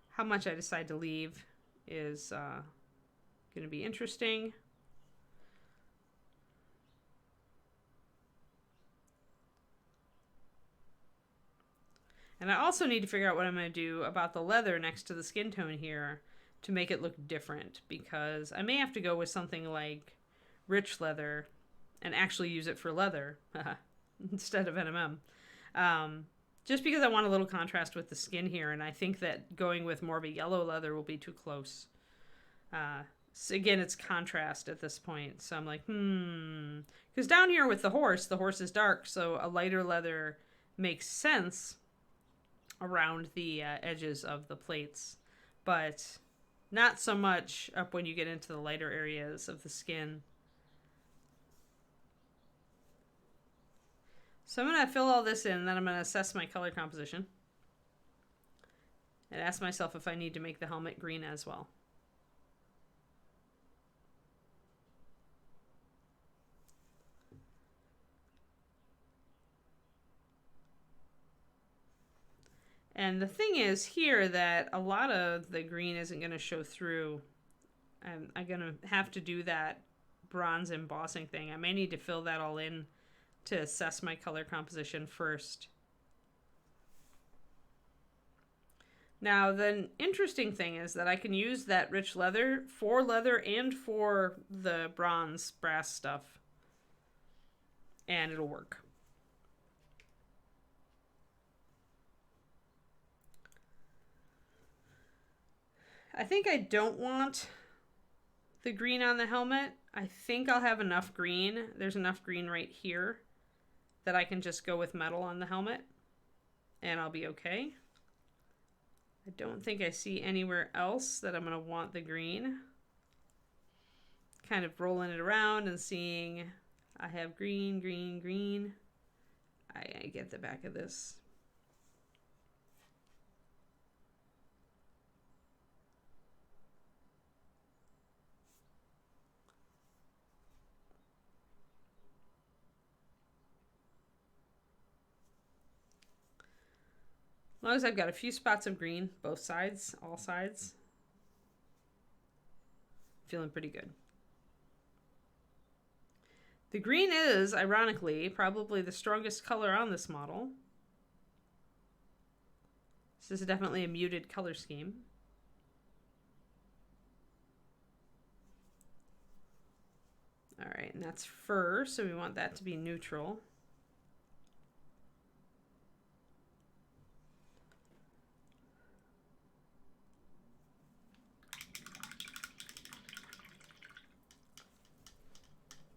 How much I decide to leave is going to be interesting. And I also need to figure out what I'm going to do about the leather next to the skin tone here to make it look different, because I may have to go with something like rich leather and actually use it for leather instead of NMM. Just because I want a little contrast with the skin here, and I think that going with more of a yellow leather will be too close. So again, it's contrast at this point. So I'm like, because down here with the horse is dark, so a lighter leather makes sense around the edges of the plates, but not so much up when you get into the lighter areas of the skin. So I'm going to fill all this in, and then I'm going to assess my color composition and ask myself if I need to make the helmet green as well. And the thing is here that a lot of the green isn't going to show through. I'm going to have to do that bronze embossing thing. I may need to fill that all in to assess my color composition first. Now, the interesting thing is that I can use that rich leather and for the bronze brass stuff, and it'll work. I think I don't want the green on the helmet. I think I'll have enough green. There's enough green right here that I can just go with metal on the helmet and I'll be okay. I don't think I see anywhere else that I'm going to want the green. Kind of rolling it around and seeing I have green, green, green. I get the back of this. As long as I've got a few spots of green, both sides, all sides, feeling pretty good. The green is, ironically, probably the strongest color on this model. This is definitely a muted color scheme. All right, and that's fur, so we want that to be neutral.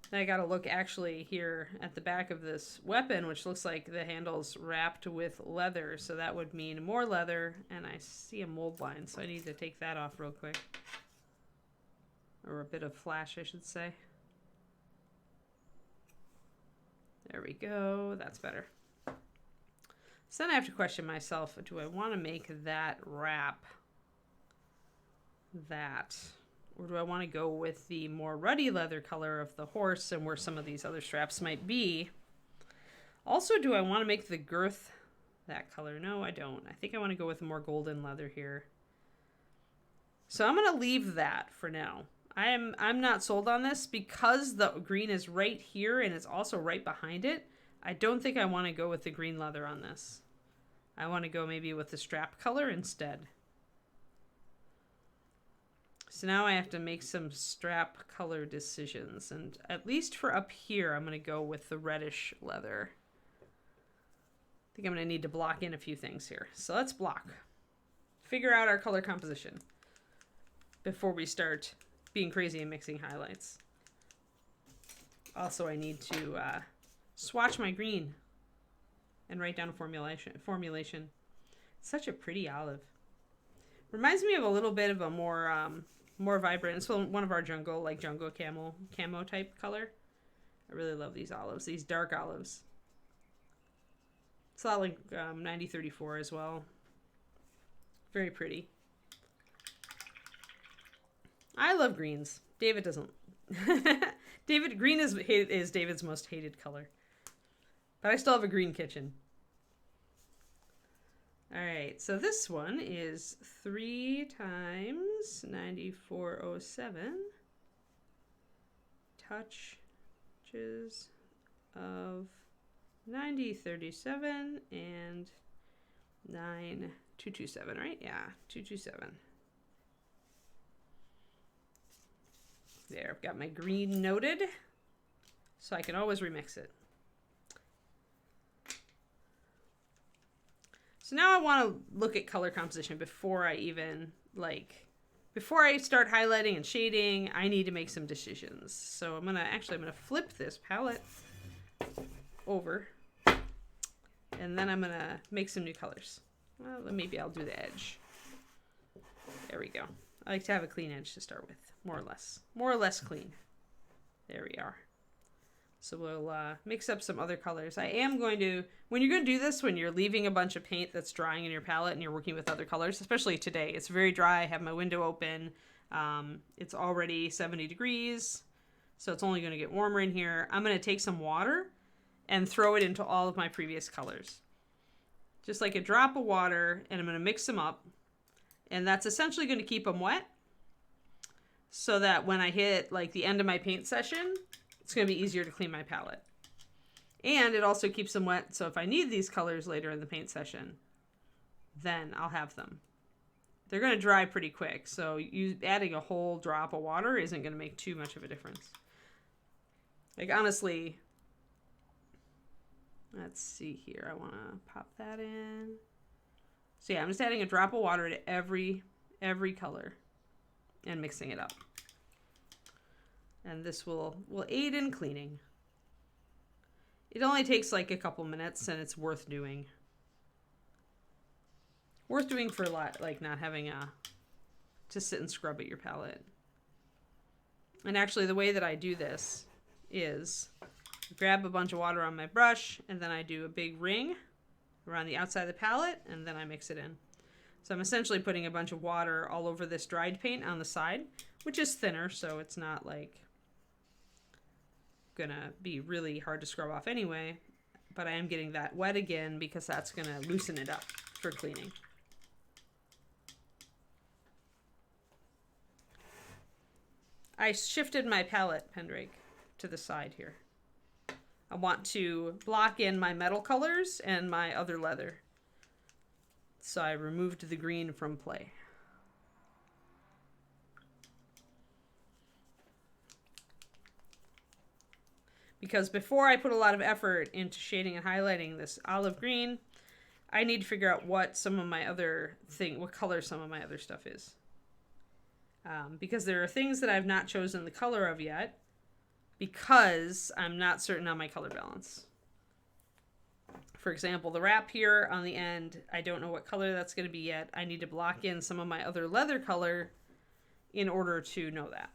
Then I got to look actually here at the back of this weapon, which looks like the handle's wrapped with leather. So that would mean more leather, and I see a mold line, so I need to take that off real quick. Or a bit of flash, I should say. There we go. That's better. So then I have to question myself, do I want to make that wrap that? Or do I want to go with the more ruddy leather color of the horse and where some of these other straps might be? Also, do I want to make the girth that color? No, I don't. I think I want to go with a more golden leather here. So I'm going to leave that for now. I'm not sold on this because the green is right here and it's also right behind it. I don't think I want to go with the green leather on this. I want to go maybe with the strap color instead. So now I have to make some strap color decisions. And at least for up here, I'm going to go with the reddish leather. I think I'm going to need to block in a few things here. So let's block. Figure out our color composition before we start being crazy and mixing highlights. Also, I need to swatch my green and write down a formulation. Such a pretty olive. Reminds me of a little bit of a more vibrant, it's one of our jungle camo type color. I really love these olives, these dark olives. It's a lot like 9034 as well. Very pretty. I love greens. David doesn't. Green is David's most hated color. But I still have a green kitchen. All right, so this one is 3 times 9407 touches of 9037 and 9227, right? Yeah, 227. There, I've got my green noted, so I can always remix it. So now I want to look at color composition before I even, before I start highlighting and shading, I need to make some decisions. So I'm going to flip this palette over, and then I'm going to make some new colors. Well, maybe I'll do the edge. There we go. I like to have a clean edge to start with, more or less clean. There we are. So we'll mix up some other colors. I am going to, when you're going to do this, when you're leaving a bunch of paint that's drying in your palette and you're working with other colors, especially today, it's very dry. I have my window open. It's already 70 degrees, so it's only going to get warmer in here. I'm going to take some water and throw it into all of my previous colors. Just like a drop of water, and I'm going to mix them up. And that's essentially going to keep them wet so that when I hit the end of my paint session, it's going to be easier to clean my palette. And it also keeps them wet, so if I need these colors later in the paint session, then I'll have them. They're going to dry pretty quick, so adding a whole drop of water isn't going to make too much of a difference. Honestly, let's see here. I want to pop that in. So yeah, I'm just adding a drop of water to every color and mixing it up. And this will aid in cleaning. It only takes a couple minutes, and it's worth doing. Worth doing for a lot, not having to sit and scrub at your palette. And actually, the way that I do this is grab a bunch of water on my brush, and then I do a big ring around the outside of the palette, and then I mix it in. So I'm essentially putting a bunch of water all over this dried paint on the side, which is thinner, so it's not gonna be really hard to scrub off anyway, but I am getting that wet again because that's gonna loosen it up for cleaning. I shifted my palette, Pendrake, to the side here. I want to block in my metal colors and my other leather. So I removed the green from play. Because before I put a lot of effort into shading and highlighting this olive green, I need to figure out what color some of my other stuff is. Because there are things that I've not chosen the color of yet because I'm not certain on my color balance. For example, the wrap here on the end, I don't know what color that's going to be yet. I need to block in some of my other leather color in order to know that.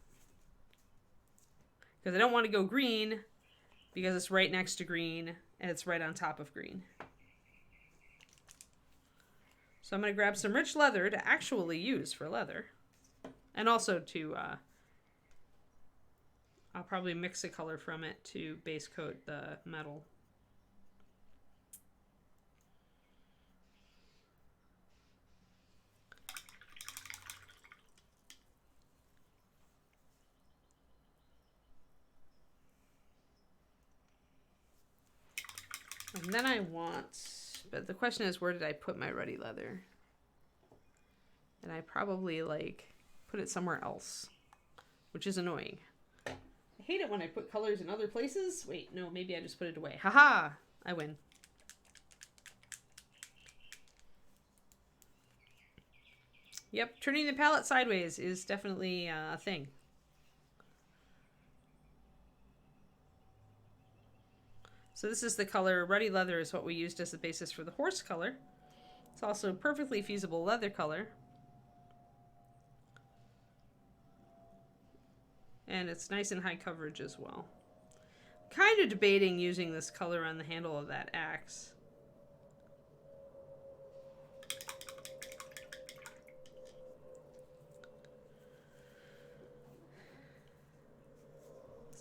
Because I don't want to go green because it's right next to green and it's right on top of green. So I'm going to grab some rich leather to actually use for leather. And also to, I'll probably mix a color from it to base coat the metal. And then but the question is, where did I put my ruddy leather? And I probably put it somewhere else, which is annoying. I hate it when I put colors in other places. Wait, no, maybe I just put it away. Haha, I win. Yep, turning the palette sideways is definitely a thing. So this is the color. Ruddy leather is what we used as the basis for the horse color. It's also a perfectly feasible leather color. And it's nice and high coverage as well. Kind of debating using this color on the handle of that axe.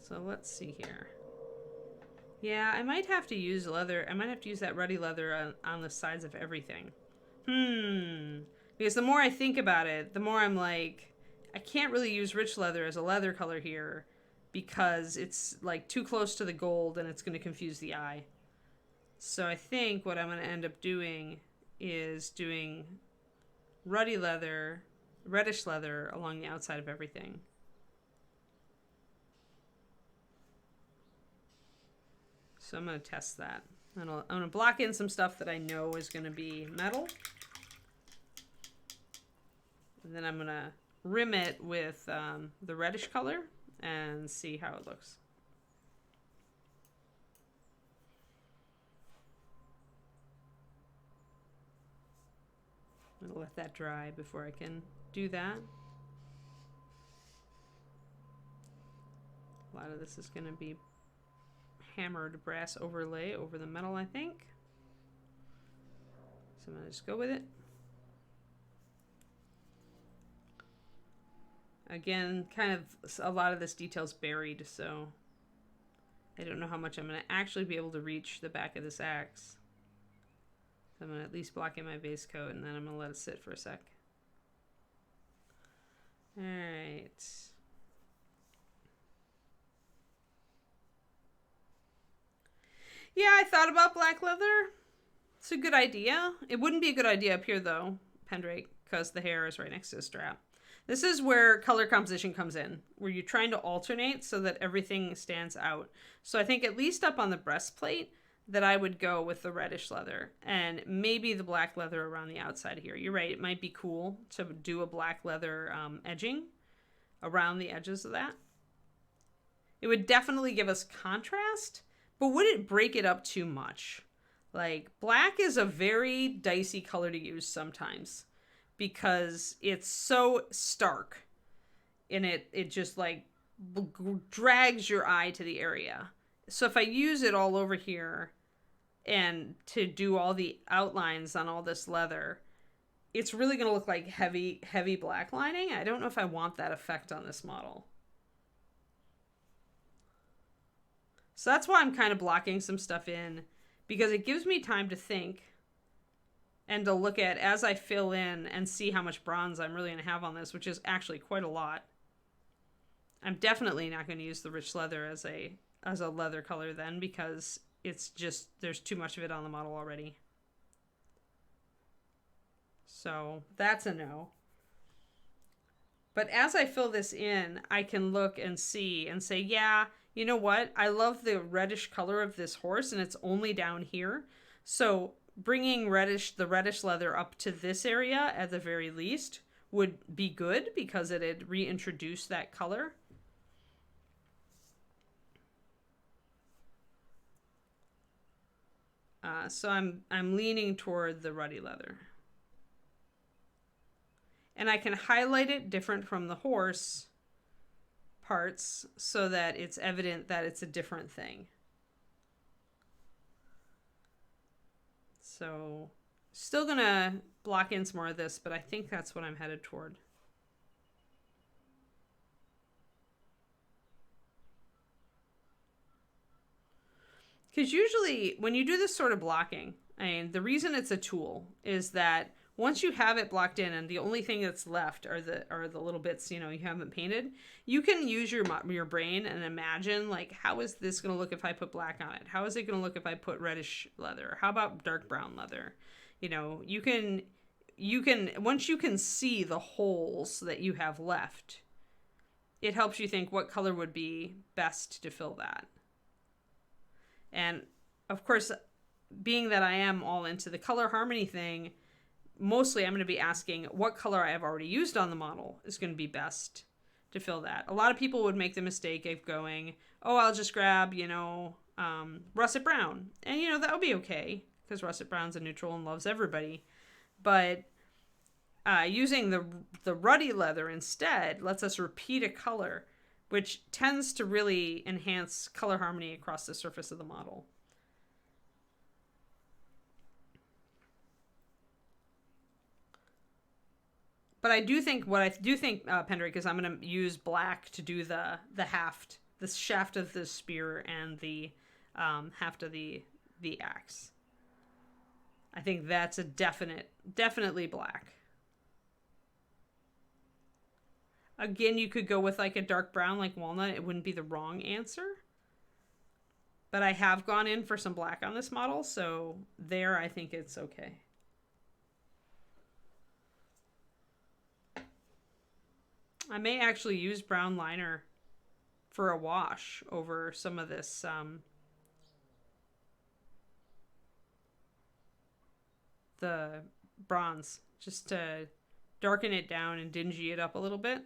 So let's see here. Yeah, I might have to use leather. I might have to use that ruddy leather on the sides of everything. Because the more I think about it, the more I'm like, I can't really use rich leather as a leather color here because it's too close to the gold and it's going to confuse the eye. So I think what I'm going to end up doing is doing ruddy leather, reddish leather along the outside of everything. So I'm going to test that. I'm going to block in some stuff that I know is going to be metal. And then I'm going to rim it with the reddish color and see how it looks. I'm going to let that dry before I can do that. A lot of this is going to be hammered brass overlay over the metal, I think. So I'm going to just go with it. Again, kind of a lot of this detail's buried, so I don't know how much I'm going to actually be able to reach the back of this axe. So I'm going to at least block in my base coat, and then I'm going to let it sit for a sec. Alright. Yeah, I thought about black leather. It's a good idea. It wouldn't be a good idea up here, though, Pendrake, because the hair is right next to the strap. This is where color composition comes in, where you're trying to alternate so that everything stands out. So I think at least up on the breastplate that I would go with the reddish leather and maybe the black leather around the outside here. You're right, it might be cool to do a black leather edging around the edges of that. It would definitely give us contrast, but would it break it up too much? Black is a very dicey color to use sometimes because it's so stark and it just drags your eye to the area. So if I use it all over here and to do all the outlines on all this leather, it's really going to look like heavy black lining. I don't know if I want that effect on this model. So that's why I'm kind of blocking some stuff in, because it gives me time to think and to look at as I fill in and see how much bronze I'm really going to have on this, which is actually quite a lot. I'm definitely not going to use the rich leather as a leather color then, because it's just, there's too much of it on the model already. So that's a no. But as I fill this in, I can look and see and say, yeah, You know what? I love the reddish color of this horse, and it's only down here. So bringing the reddish leather up to this area at the very least would be good because it'd reintroduce that color. So I'm leaning toward the ruddy leather. And I can highlight it different from the horse parts so that it's evident that it's a different thing. So still gonna block in some more of this, but I think that's what I'm headed toward. Because usually when you do this sort of blocking, I mean, the reason it's a tool is that once you have it blocked in and the only thing that's left are the little bits, you haven't painted, you can use your brain and imagine, like, how is this going to look if I put black on it? How is it going to look if I put reddish leather? How about dark brown leather? You can once you can see the holes that you have left, it helps you think what color would be best to fill that. And of course, being that I am all into the color harmony thing, mostly I'm going to be asking what color I have already used on the model is going to be best to fill that. A lot of people would make the mistake of going, oh, I'll just grab, russet brown. And, that would be okay because russet brown's a neutral and loves everybody. But using the ruddy leather instead lets us repeat a color, which tends to really enhance color harmony across the surface of the model. But I do think Pendrake, is I'm going to use black to do the haft, the shaft of the spear and the haft of the axe. I think that's a definitely black. Again, you could go with like a dark brown like walnut. It wouldn't be the wrong answer. But I have gone in for some black on this model, so there I think it's okay. I may actually use brown liner for a wash over some of this the bronze, just to darken it down and dingy it up a little bit.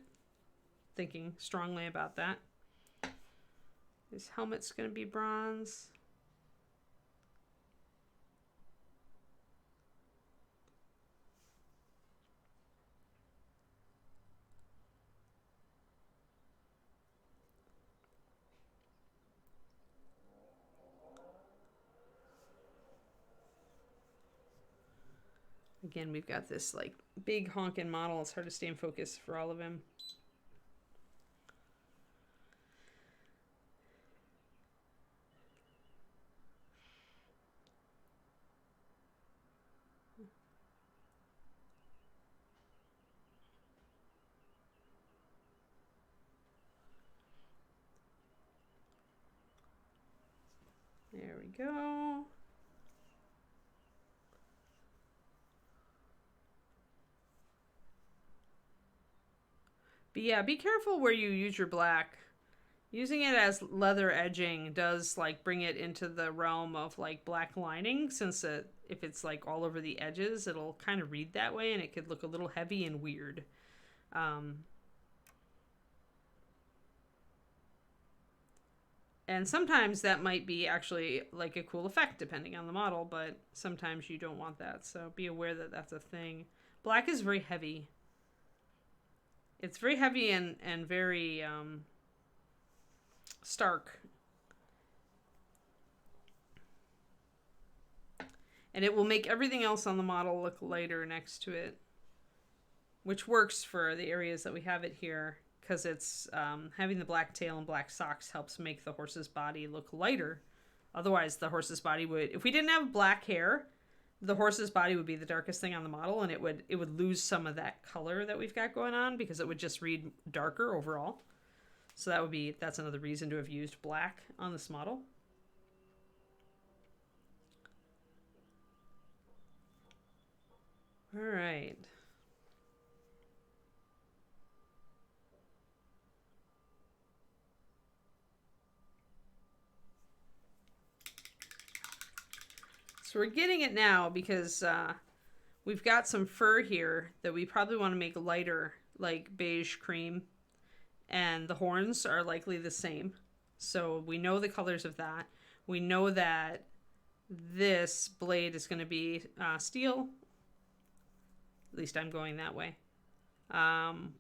Thinking strongly about that. His helmet's going to be bronze. Again, we've got this like big honking model. It's hard to stay in focus for all of him. There we go. But yeah, be careful where you use your black. Using it as leather edging does like bring it into the realm of like black lining, since if it's like all over the edges, it'll kind of read that way and it could look a little heavy and weird. And sometimes that might be actually like a cool effect depending on the model, but sometimes you don't want that. So be aware that that's a thing. Black is very heavy. It's very heavy and very stark. And it will make everything else on the model look lighter next to it, which works for the areas that we have it here, because it's having the black tail and black socks helps make the horse's body look lighter. Otherwise, the horse's body would, if we didn't have black hair, the horse's body would be the darkest thing on the model, and it would lose some of that color that we've got going on because it would just read darker overall. So that's another reason to have used black on this model. All right. So we're getting it now because we've got some fur here that we probably want to make lighter, like beige cream. And the horns are likely the same. So we know the colors of that. We know that this blade is going to be steel. At least I'm going that way.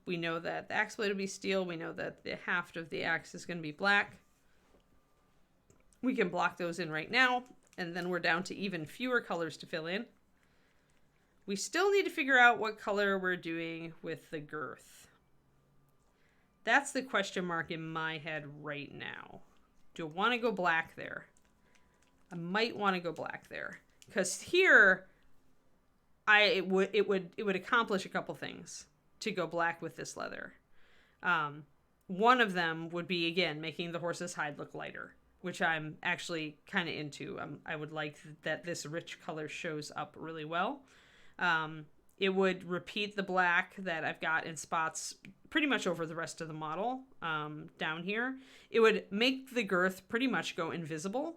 We know that the axe blade will be steel. We know that the haft of the axe is going to be black. We can block those in right now. And then we're down to even fewer colors to fill in. We still need to figure out what color we're doing with the girth. That's the question mark in my head right now. Do I want to go black there? I might want to go black there. Because here, it would accomplish a couple things to go black with this leather. One of them would be, again, making the horse's hide look lighter, which I'm actually kind of into. I would like that this rich color shows up really well. It would repeat the black that I've got in spots pretty much over the rest of the model down here. It would make the girth pretty much go invisible.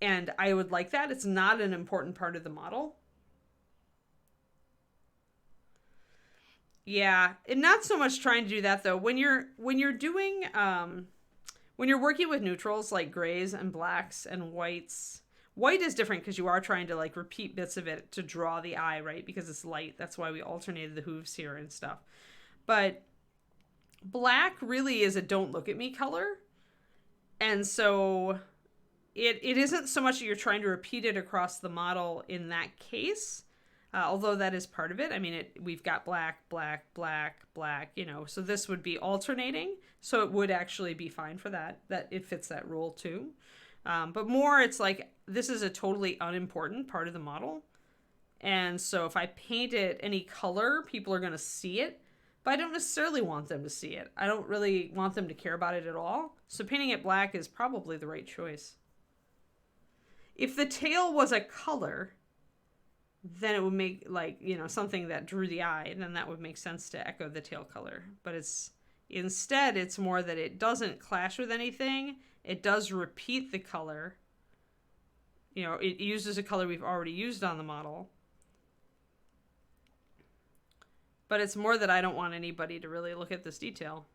And I would like that. It's not an important part of the model. Yeah, and not so much trying to do that though. When you're doing when you're working with neutrals like grays and blacks and whites, white is different because you are trying to like repeat bits of it to draw the eye, right? Because it's light. That's why we alternated the hooves here and stuff. But black really is a don't look at me color. And so it isn't so much that you're trying to repeat it across the model in that case. Although that is part of it. I mean, we've got black, black, black, black, you know, so this would be alternating. So it would actually be fine for that it fits that rule too. But more, it's like, this is a totally unimportant part of the model. And so if I paint it any color, people are going to see it. But I don't necessarily want them to see it. I don't really want them to care about it at all. So painting it black is probably the right choice. If the tail was a color, then it would make, like, you know, something that drew the eye, and then that would make sense to echo the tail color. But instead it's more that it doesn't clash with anything. It does repeat the color. You know, it uses a color we've already used on the model. But it's more that I don't want anybody to really look at this detail.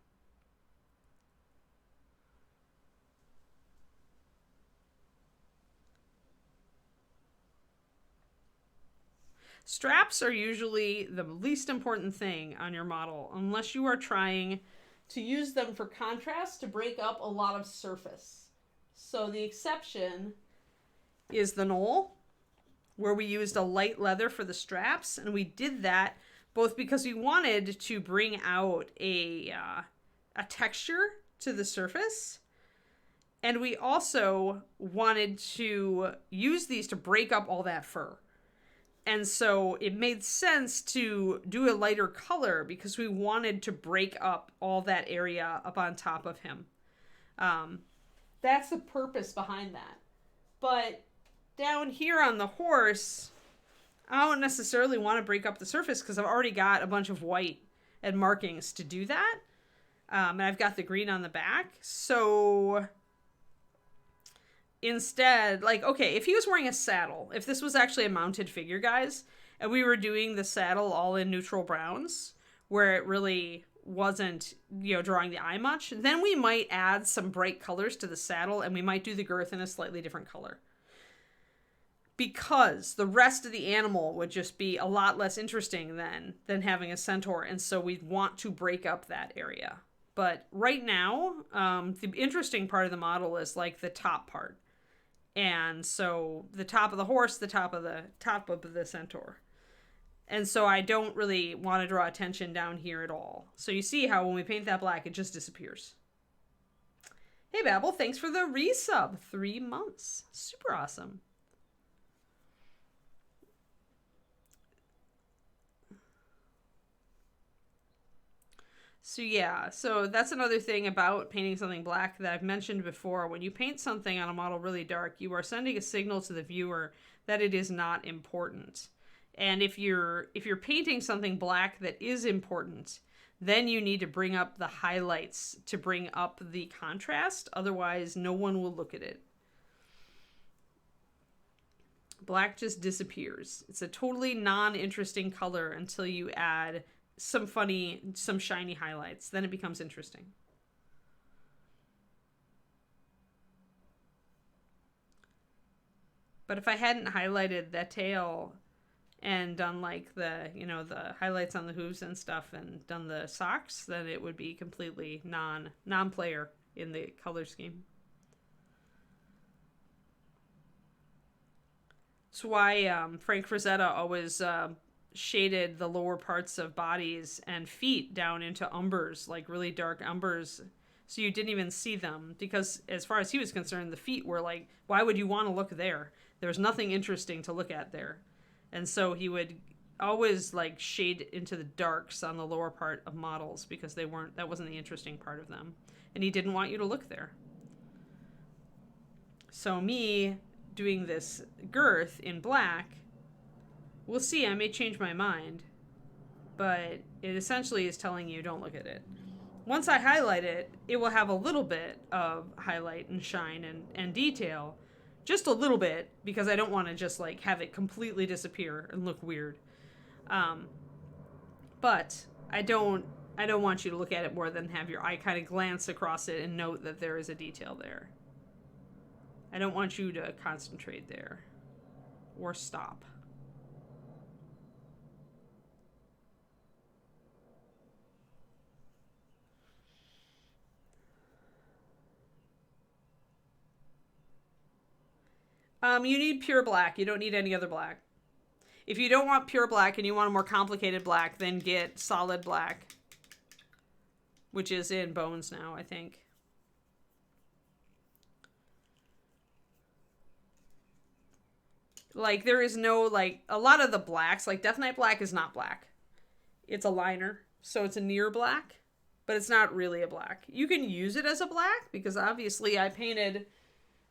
Straps are usually the least important thing on your model, unless you are trying to use them for contrast to break up a lot of surface. So the exception is the knoll, where we used a light leather for the straps, and we did that both because we wanted to bring out a texture to the surface, and we also wanted to use these to break up all that fur. And so it made sense to do a lighter color because we wanted to break up all that area up on top of him. That's the purpose behind that. But down here on the horse, I don't necessarily want to break up the surface because I've already got a bunch of white and markings to do that. And I've got the green on the back. So instead, like, okay, if he was wearing a saddle, if this was actually a mounted figure, guys, and we were doing the saddle all in neutral browns, where it really wasn't, you know, drawing the eye much, then we might add some bright colors to the saddle, and we might do the girth in a slightly different color. Because the rest of the animal would just be a lot less interesting than having a centaur, and so we'd want to break up that area. But right now, the interesting part of the model is like the top part. And so the top of the horse, the top of the centaur. And so I don't really want to draw attention down here at all. So you see how when we paint that black, it just disappears. Hey Babel, thanks for the resub. 3 months. Super awesome. So yeah, so that's another thing about painting something black that I've mentioned before. When you paint something on a model really dark, you are sending a signal to the viewer that it is not important. And if you're painting something black that is important, then you need to bring up the highlights to bring up the contrast. Otherwise, no one will look at it. Black just disappears. It's a totally non-interesting color until you add some shiny highlights. Then it becomes interesting. But if I hadn't highlighted that tail and done like the highlights on the hooves and stuff and done the socks, then it would be completely non-player in the color scheme. That's why Frank Frazetta always shaded the lower parts of bodies and feet down into umbers, like really dark umbers, so you didn't even see them, because as far as he was concerned, the feet were like, why would you want to look there? There's nothing interesting to look at there. And so he would always like shade into the darks on the lower part of models, because that wasn't the interesting part of them. And he didn't want you to look there. So me doing this girth in black, we'll see, I may change my mind, but it essentially is telling you don't look at it. Once I highlight it, it will have a little bit of highlight and shine and detail, just a little bit, because I don't want to just like have it completely disappear and look weird. But I don't want you to look at it more than have your eye kind of glance across it and note that there is a detail there. I don't want you to concentrate there or stop. You need pure black. You don't need any other black. If you don't want pure black and you want a more complicated black, then get solid black, which is in Bones now, I think. Like, there is no, like, a lot of the blacks, like Death Knight black is not black. It's a liner, so it's a near black, but it's not really a black. You can use it as a black, because obviously I painted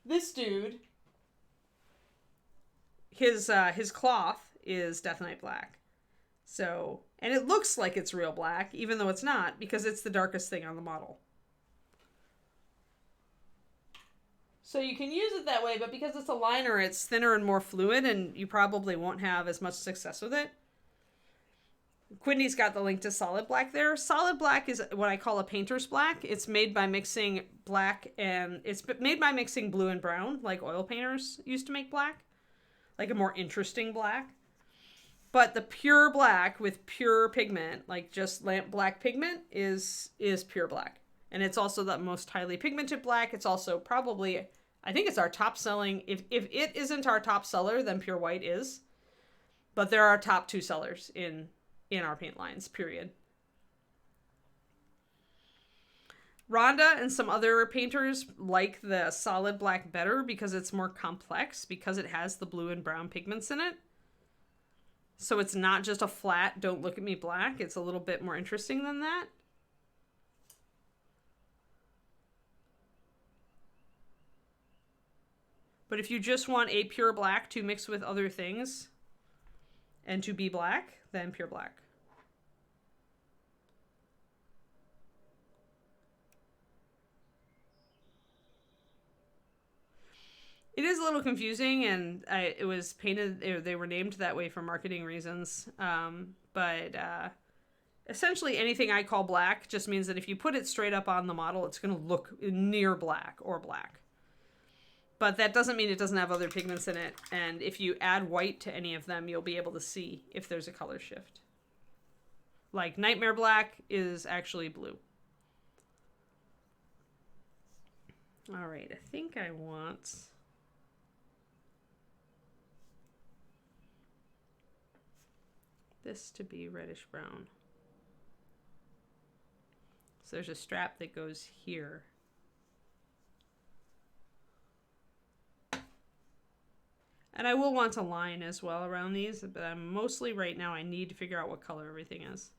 this dude. His cloth is Death Knight black. So, and it looks like it's real black, even though it's not, because it's the darkest thing on the model. So you can use it that way, but because it's a liner, it's thinner and more fluid, and you probably won't have as much success with it. Quindy's got the link to solid black there. Solid black is what I call a painter's black. It's made by mixing black and it's made by mixing blue and brown, like oil painters used to make black, like a more interesting black. But the pure black with pure pigment, like just lamp black pigment, is pure black. And it's also the most highly pigmented black. It's also probably, I think it's our top selling. If it isn't our top seller, then pure white is. But there are top 2 sellers in our paint lines, period. Rhonda and some other painters like the solid black better because it's more complex, because it has the blue and brown pigments in it. So it's not just a flat, don't look at me black. It's a little bit more interesting than that. But if you just want a pure black to mix with other things and to be black, then pure black. It is a little confusing, and it was painted, they were named that way for marketing reasons. But essentially anything I call black just means that if you put it straight up on the model, it's going to look near black or black. But that doesn't mean it doesn't have other pigments in it. And if you add white to any of them, you'll be able to see if there's a color shift. Like Nightmare Black is actually blue. All right, I think I want this to be reddish brown. So there's a strap that goes here. And I will want a line as well around these, but I'm mostly right now I need to figure out what color everything is.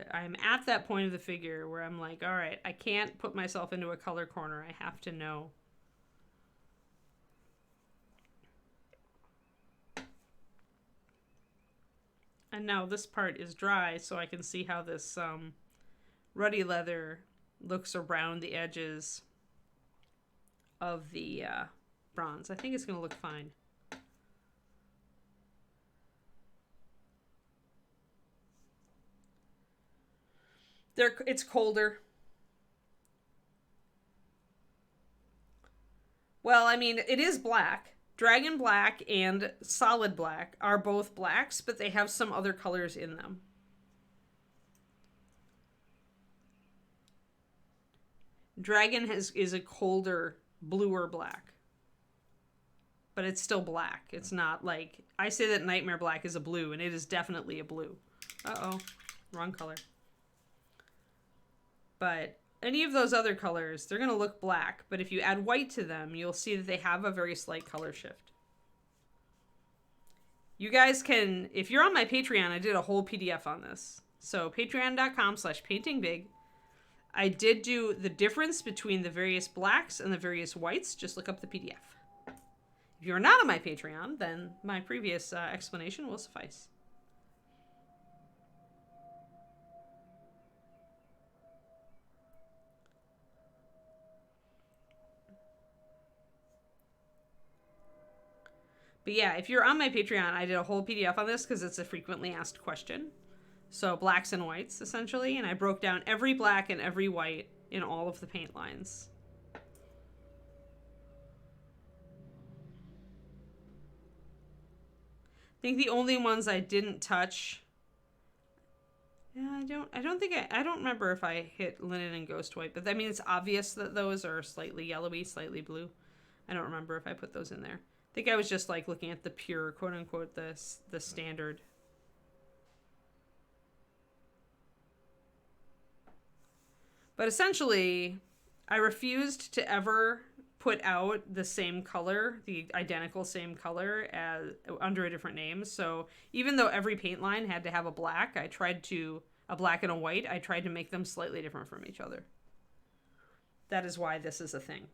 I'm at that point of the figure where I'm like, all right, I can't put myself into a color corner. I have to know. And now this part is dry, so I can see how this ruddy leather looks around the edges of the bronze. I think it's going to look fine. It's colder. Well, I mean, it is black. Dragon black and solid black are both blacks, but they have some other colors in them. Dragon is a colder, bluer black. But it's still black. It's not like... I say that Nightmare Black is a blue, and it is definitely a blue. Uh-oh. Wrong color. But any of those other colors, they're going to look black. But if you add white to them, you'll see that they have a very slight color shift. You guys can... If you're on my Patreon, I did a whole PDF on this. So patreon.com/paintingbig. I did do the difference between the various blacks and the various whites. Just look up the PDF. If you're not on my Patreon, then my previous explanation will suffice. But yeah, if you're on my Patreon, I did a whole PDF on this because it's a frequently asked question. So blacks and whites, essentially. And I broke down every black and every white in all of the paint lines. I think the only ones I didn't touch... Yeah, I don't remember if I hit linen and ghost white. But I mean, it's obvious that those are slightly yellowy, slightly blue. I don't remember if I put those in there. I think I was just like looking at the pure, quote unquote, the standard. But essentially, I refused to ever put out the same color, the identical same color as under a different name. So even though every paint line had to have a black, a black and a white, I tried to make them slightly different from each other. That is why this is a thing.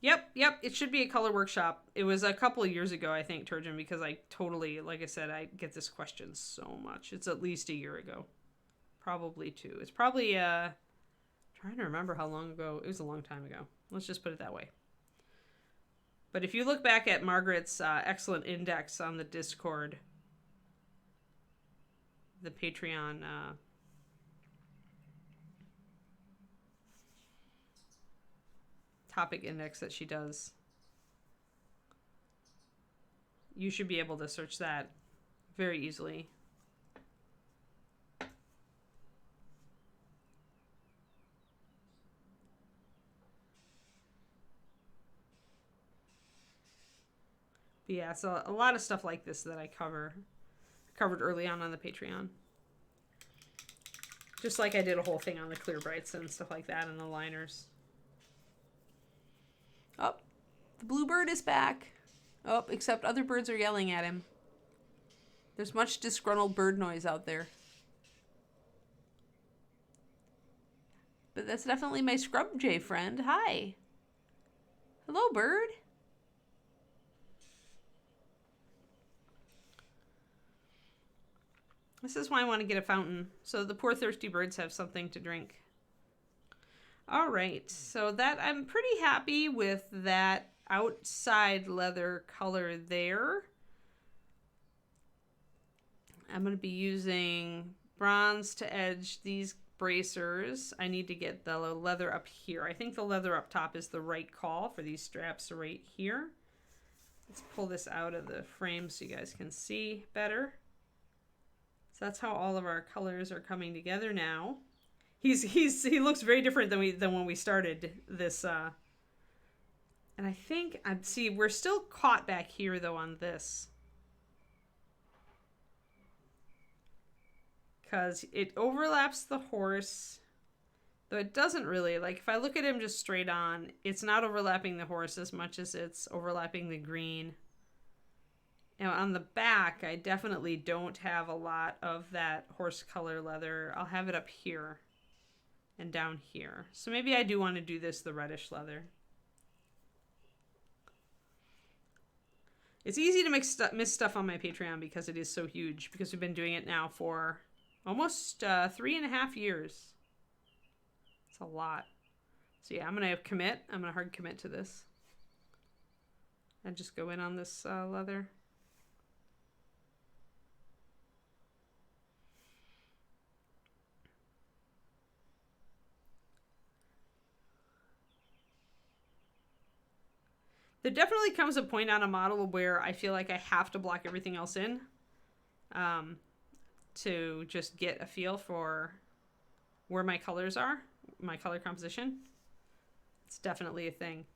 Yep, it should be a color workshop. It was a couple of years ago, I think, Turgeon, because I totally, like I said, I get this question so much. It's at least a year ago. Probably 2. It's probably, trying to remember how long ago. It was a long time ago. Let's just put it that way. But if you look back at Margaret's excellent index on the Discord, the Patreon topic index that she does, you should be able to search that very easily. But yeah, so a lot of stuff like this that I covered early on the Patreon. Just like I did a whole thing on the clear brights and stuff like that and the liners. Oh, the bluebird is back. Oh, except other birds are yelling at him. There's much disgruntled bird noise out there. But that's definitely my scrub jay friend. Hi. Hello, bird. This is why I want to get a fountain, so the poor thirsty birds have something to drink. All right, so that I'm pretty happy with that outside leather color there. I'm going to be using bronze to edge these bracers. I need to get the leather up here. I think the leather up top is the right call for these straps right here. Let's pull this out of the frame so you guys can see better. So that's how all of our colors are coming together now. He looks very different than when we started this. And I think we're still caught back here though on this, because it overlaps the horse, though it doesn't really. Like if I look at him just straight on, it's not overlapping the horse as much as it's overlapping the green. Now on the back, I definitely don't have a lot of that horse color leather. I'll have it up here and down here. So maybe I do want to do this the reddish leather. It's easy to miss stuff on my Patreon because it is so huge, because we've been doing it now for almost 3.5 years. It's a lot. So yeah, I'm going to hard commit to this. and just go in on this leather. There definitely comes a point on a model where I feel like I have to block everything else in to just get a feel for where my colors are, my color composition. It's definitely a thing.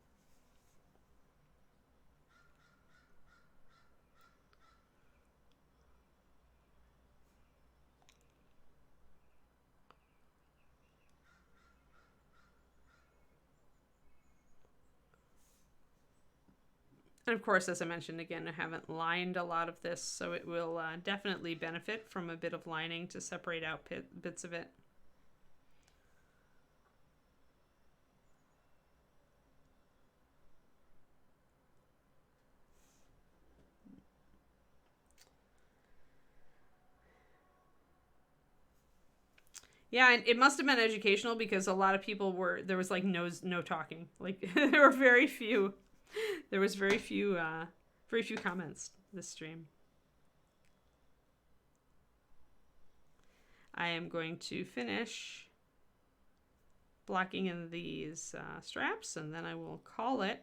And of course, as I mentioned again, I haven't lined a lot of this, so it will definitely benefit from a bit of lining to separate out bits of it. Yeah, and it must have been educational because a lot of people there was like no talking. Like there were very few. There was very few comments this stream. I am going to finish blocking in these straps, and then I will call it.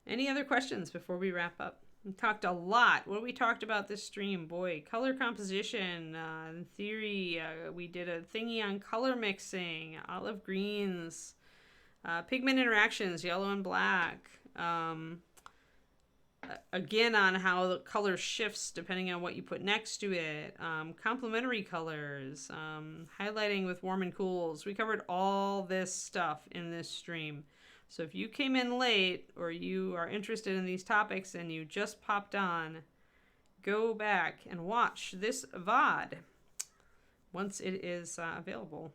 Any other questions before we wrap up? We talked a lot. What we talked about this stream, boy, color composition, in theory, we did a thingy on color mixing, olive greens, pigment interactions, yellow and black. Again, on how the color shifts depending on what you put next to it. Complementary colors, highlighting with warm and cools. We covered all this stuff in this stream. So if you came in late or you are interested in these topics and you just popped on, go back and watch this VOD once it is available.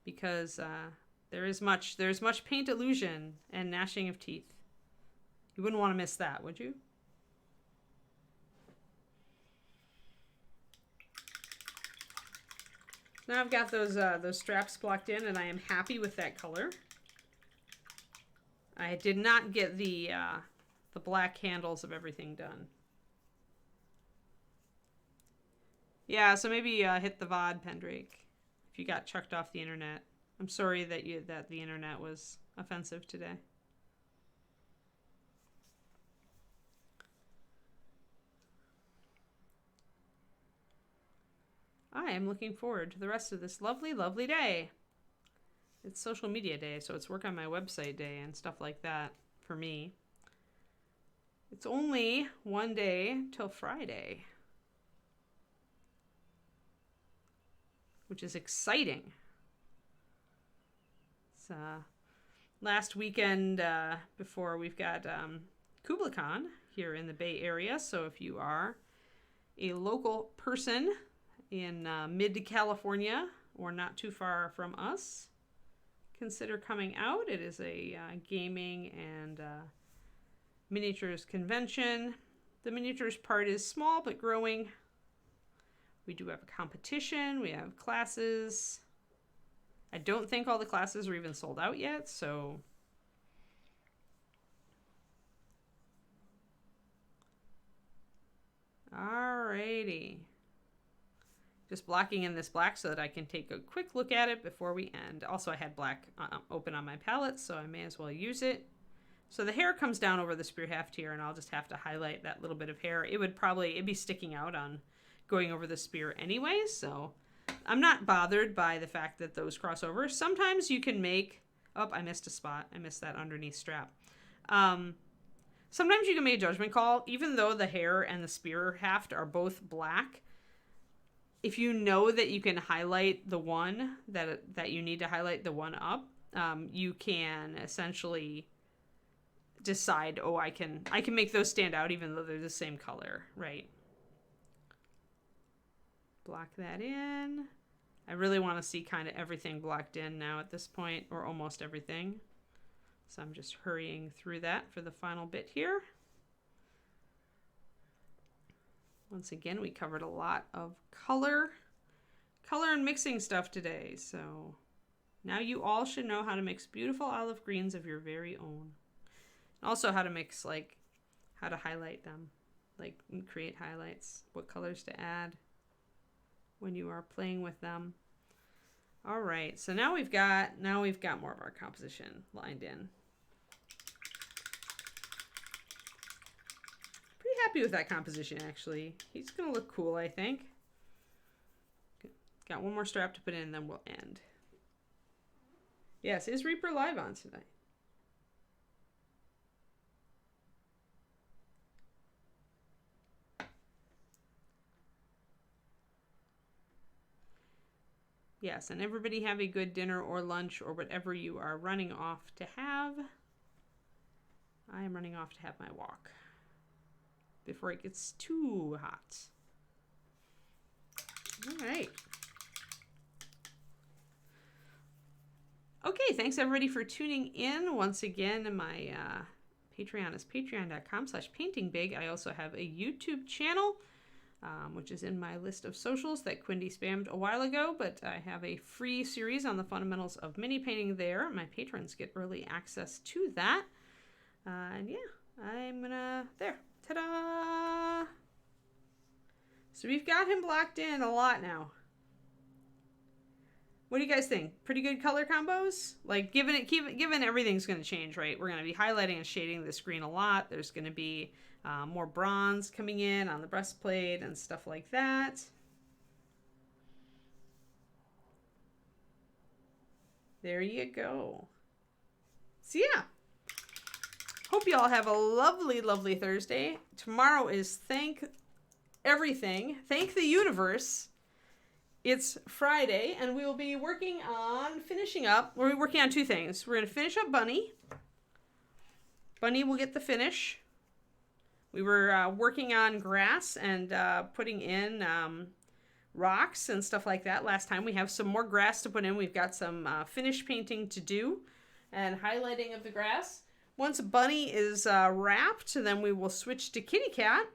Because there's much paint illusion and gnashing of teeth. You wouldn't want to miss that, would you? Now I've got those straps blocked in, and I am happy with that color. I did not get the black handles of everything done. Yeah, so maybe hit the VOD, Pendrake, if you got chucked off the internet. I'm sorry that the internet was offensive today. I am looking forward to the rest of this lovely, lovely day. It's social media day, so it's work on my website day and stuff like that for me. It's only one day till Friday, which is exciting. It's last weekend before we've got KublaCon here in the Bay Area, so if you are a local person in mid-California or not too far from us, consider coming out. It is a gaming and miniatures convention. The miniatures part is small but growing. We do have a competition. We have classes. I don't think all the classes are even sold out yet, so alrighty. Just blocking in this black so that I can take a quick look at it before we end. Also, I had black open on my palette, so I may as well use it. So the hair comes down over the spear haft here, and I'll just have to highlight that little bit of hair. It'd be sticking out on going over the spear anyway, so I'm not bothered by the fact that those cross over. Sometimes you can make... Oh, I missed a spot. I missed that underneath strap. Sometimes you can make a judgment call, even though the hair and the spear haft are both black. If you know that you can highlight the one that you need to highlight the one up, you can essentially decide, oh, I can make those stand out even though they're the same color, right? Block that in. I really want to see kind of everything blocked in now at this point, or almost everything. So I'm just hurrying through that for the final bit here. Once again, we covered a lot of color and mixing stuff today. So now you all should know how to mix beautiful olive greens of your very own. Also how to mix, like how to highlight them, like create highlights, what colors to add when you are playing with them. All right, so now we've got more of our composition lined in. Pretty happy with that composition, actually. He's gonna look cool, I think. Got one more strap to put in, and then we'll end. Yes, is Reaper live on tonight? Yes, and everybody have a good dinner or lunch or whatever you are running off to have. I am running off to have my walk before it gets too hot. All right. Okay, thanks everybody for tuning in. Once again, my Patreon is patreon.com/paintingbig. I also have a YouTube channel, which is in my list of socials that Quindy spammed a while ago, but I have a free series on the fundamentals of mini painting there. My patrons get early access to that. And yeah, I'm gonna, there, ta-da! So we've got him blocked in a lot now. What do you guys think? Pretty good color combos? Like, given everything's going to change, right? We're going to be highlighting and shading the screen a lot. There's going to be more bronze coming in on the breastplate and stuff like that. There you go. So yeah, hope you all have a lovely, lovely Thursday. Tomorrow is thank the universe. It's Friday, and we will be working on finishing up. We're working on two things. We're going to finish up Bunny. Bunny will get the finish. We were working on grass and putting in rocks and stuff like that last time. We have some more grass to put in. We've got some finish painting to do and highlighting of the grass. Once Bunny is wrapped, then we will switch to Kitty Cat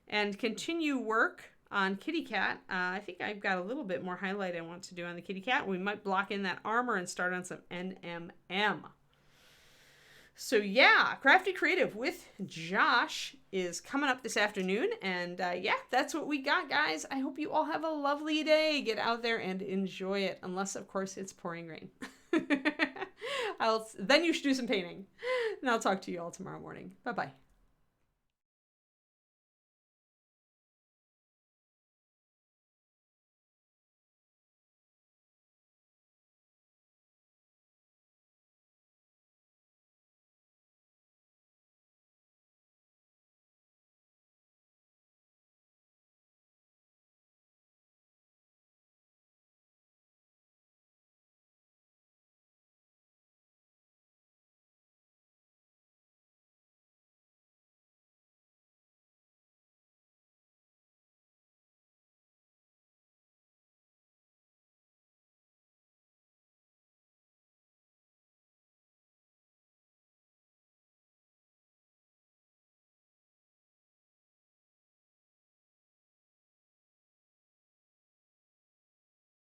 and continue work on Kitty Cat. I think I've got a little bit more highlight I want to do on the Kitty Cat. We might block in that armor and start on some NMM. So yeah, Crafty Creative with Josh is coming up this afternoon. And yeah, that's what we got, guys. I hope you all have a lovely day. Get out there and enjoy it. Unless, of course, it's pouring rain. Then you should do some painting. And I'll talk to you all tomorrow morning. Bye-bye.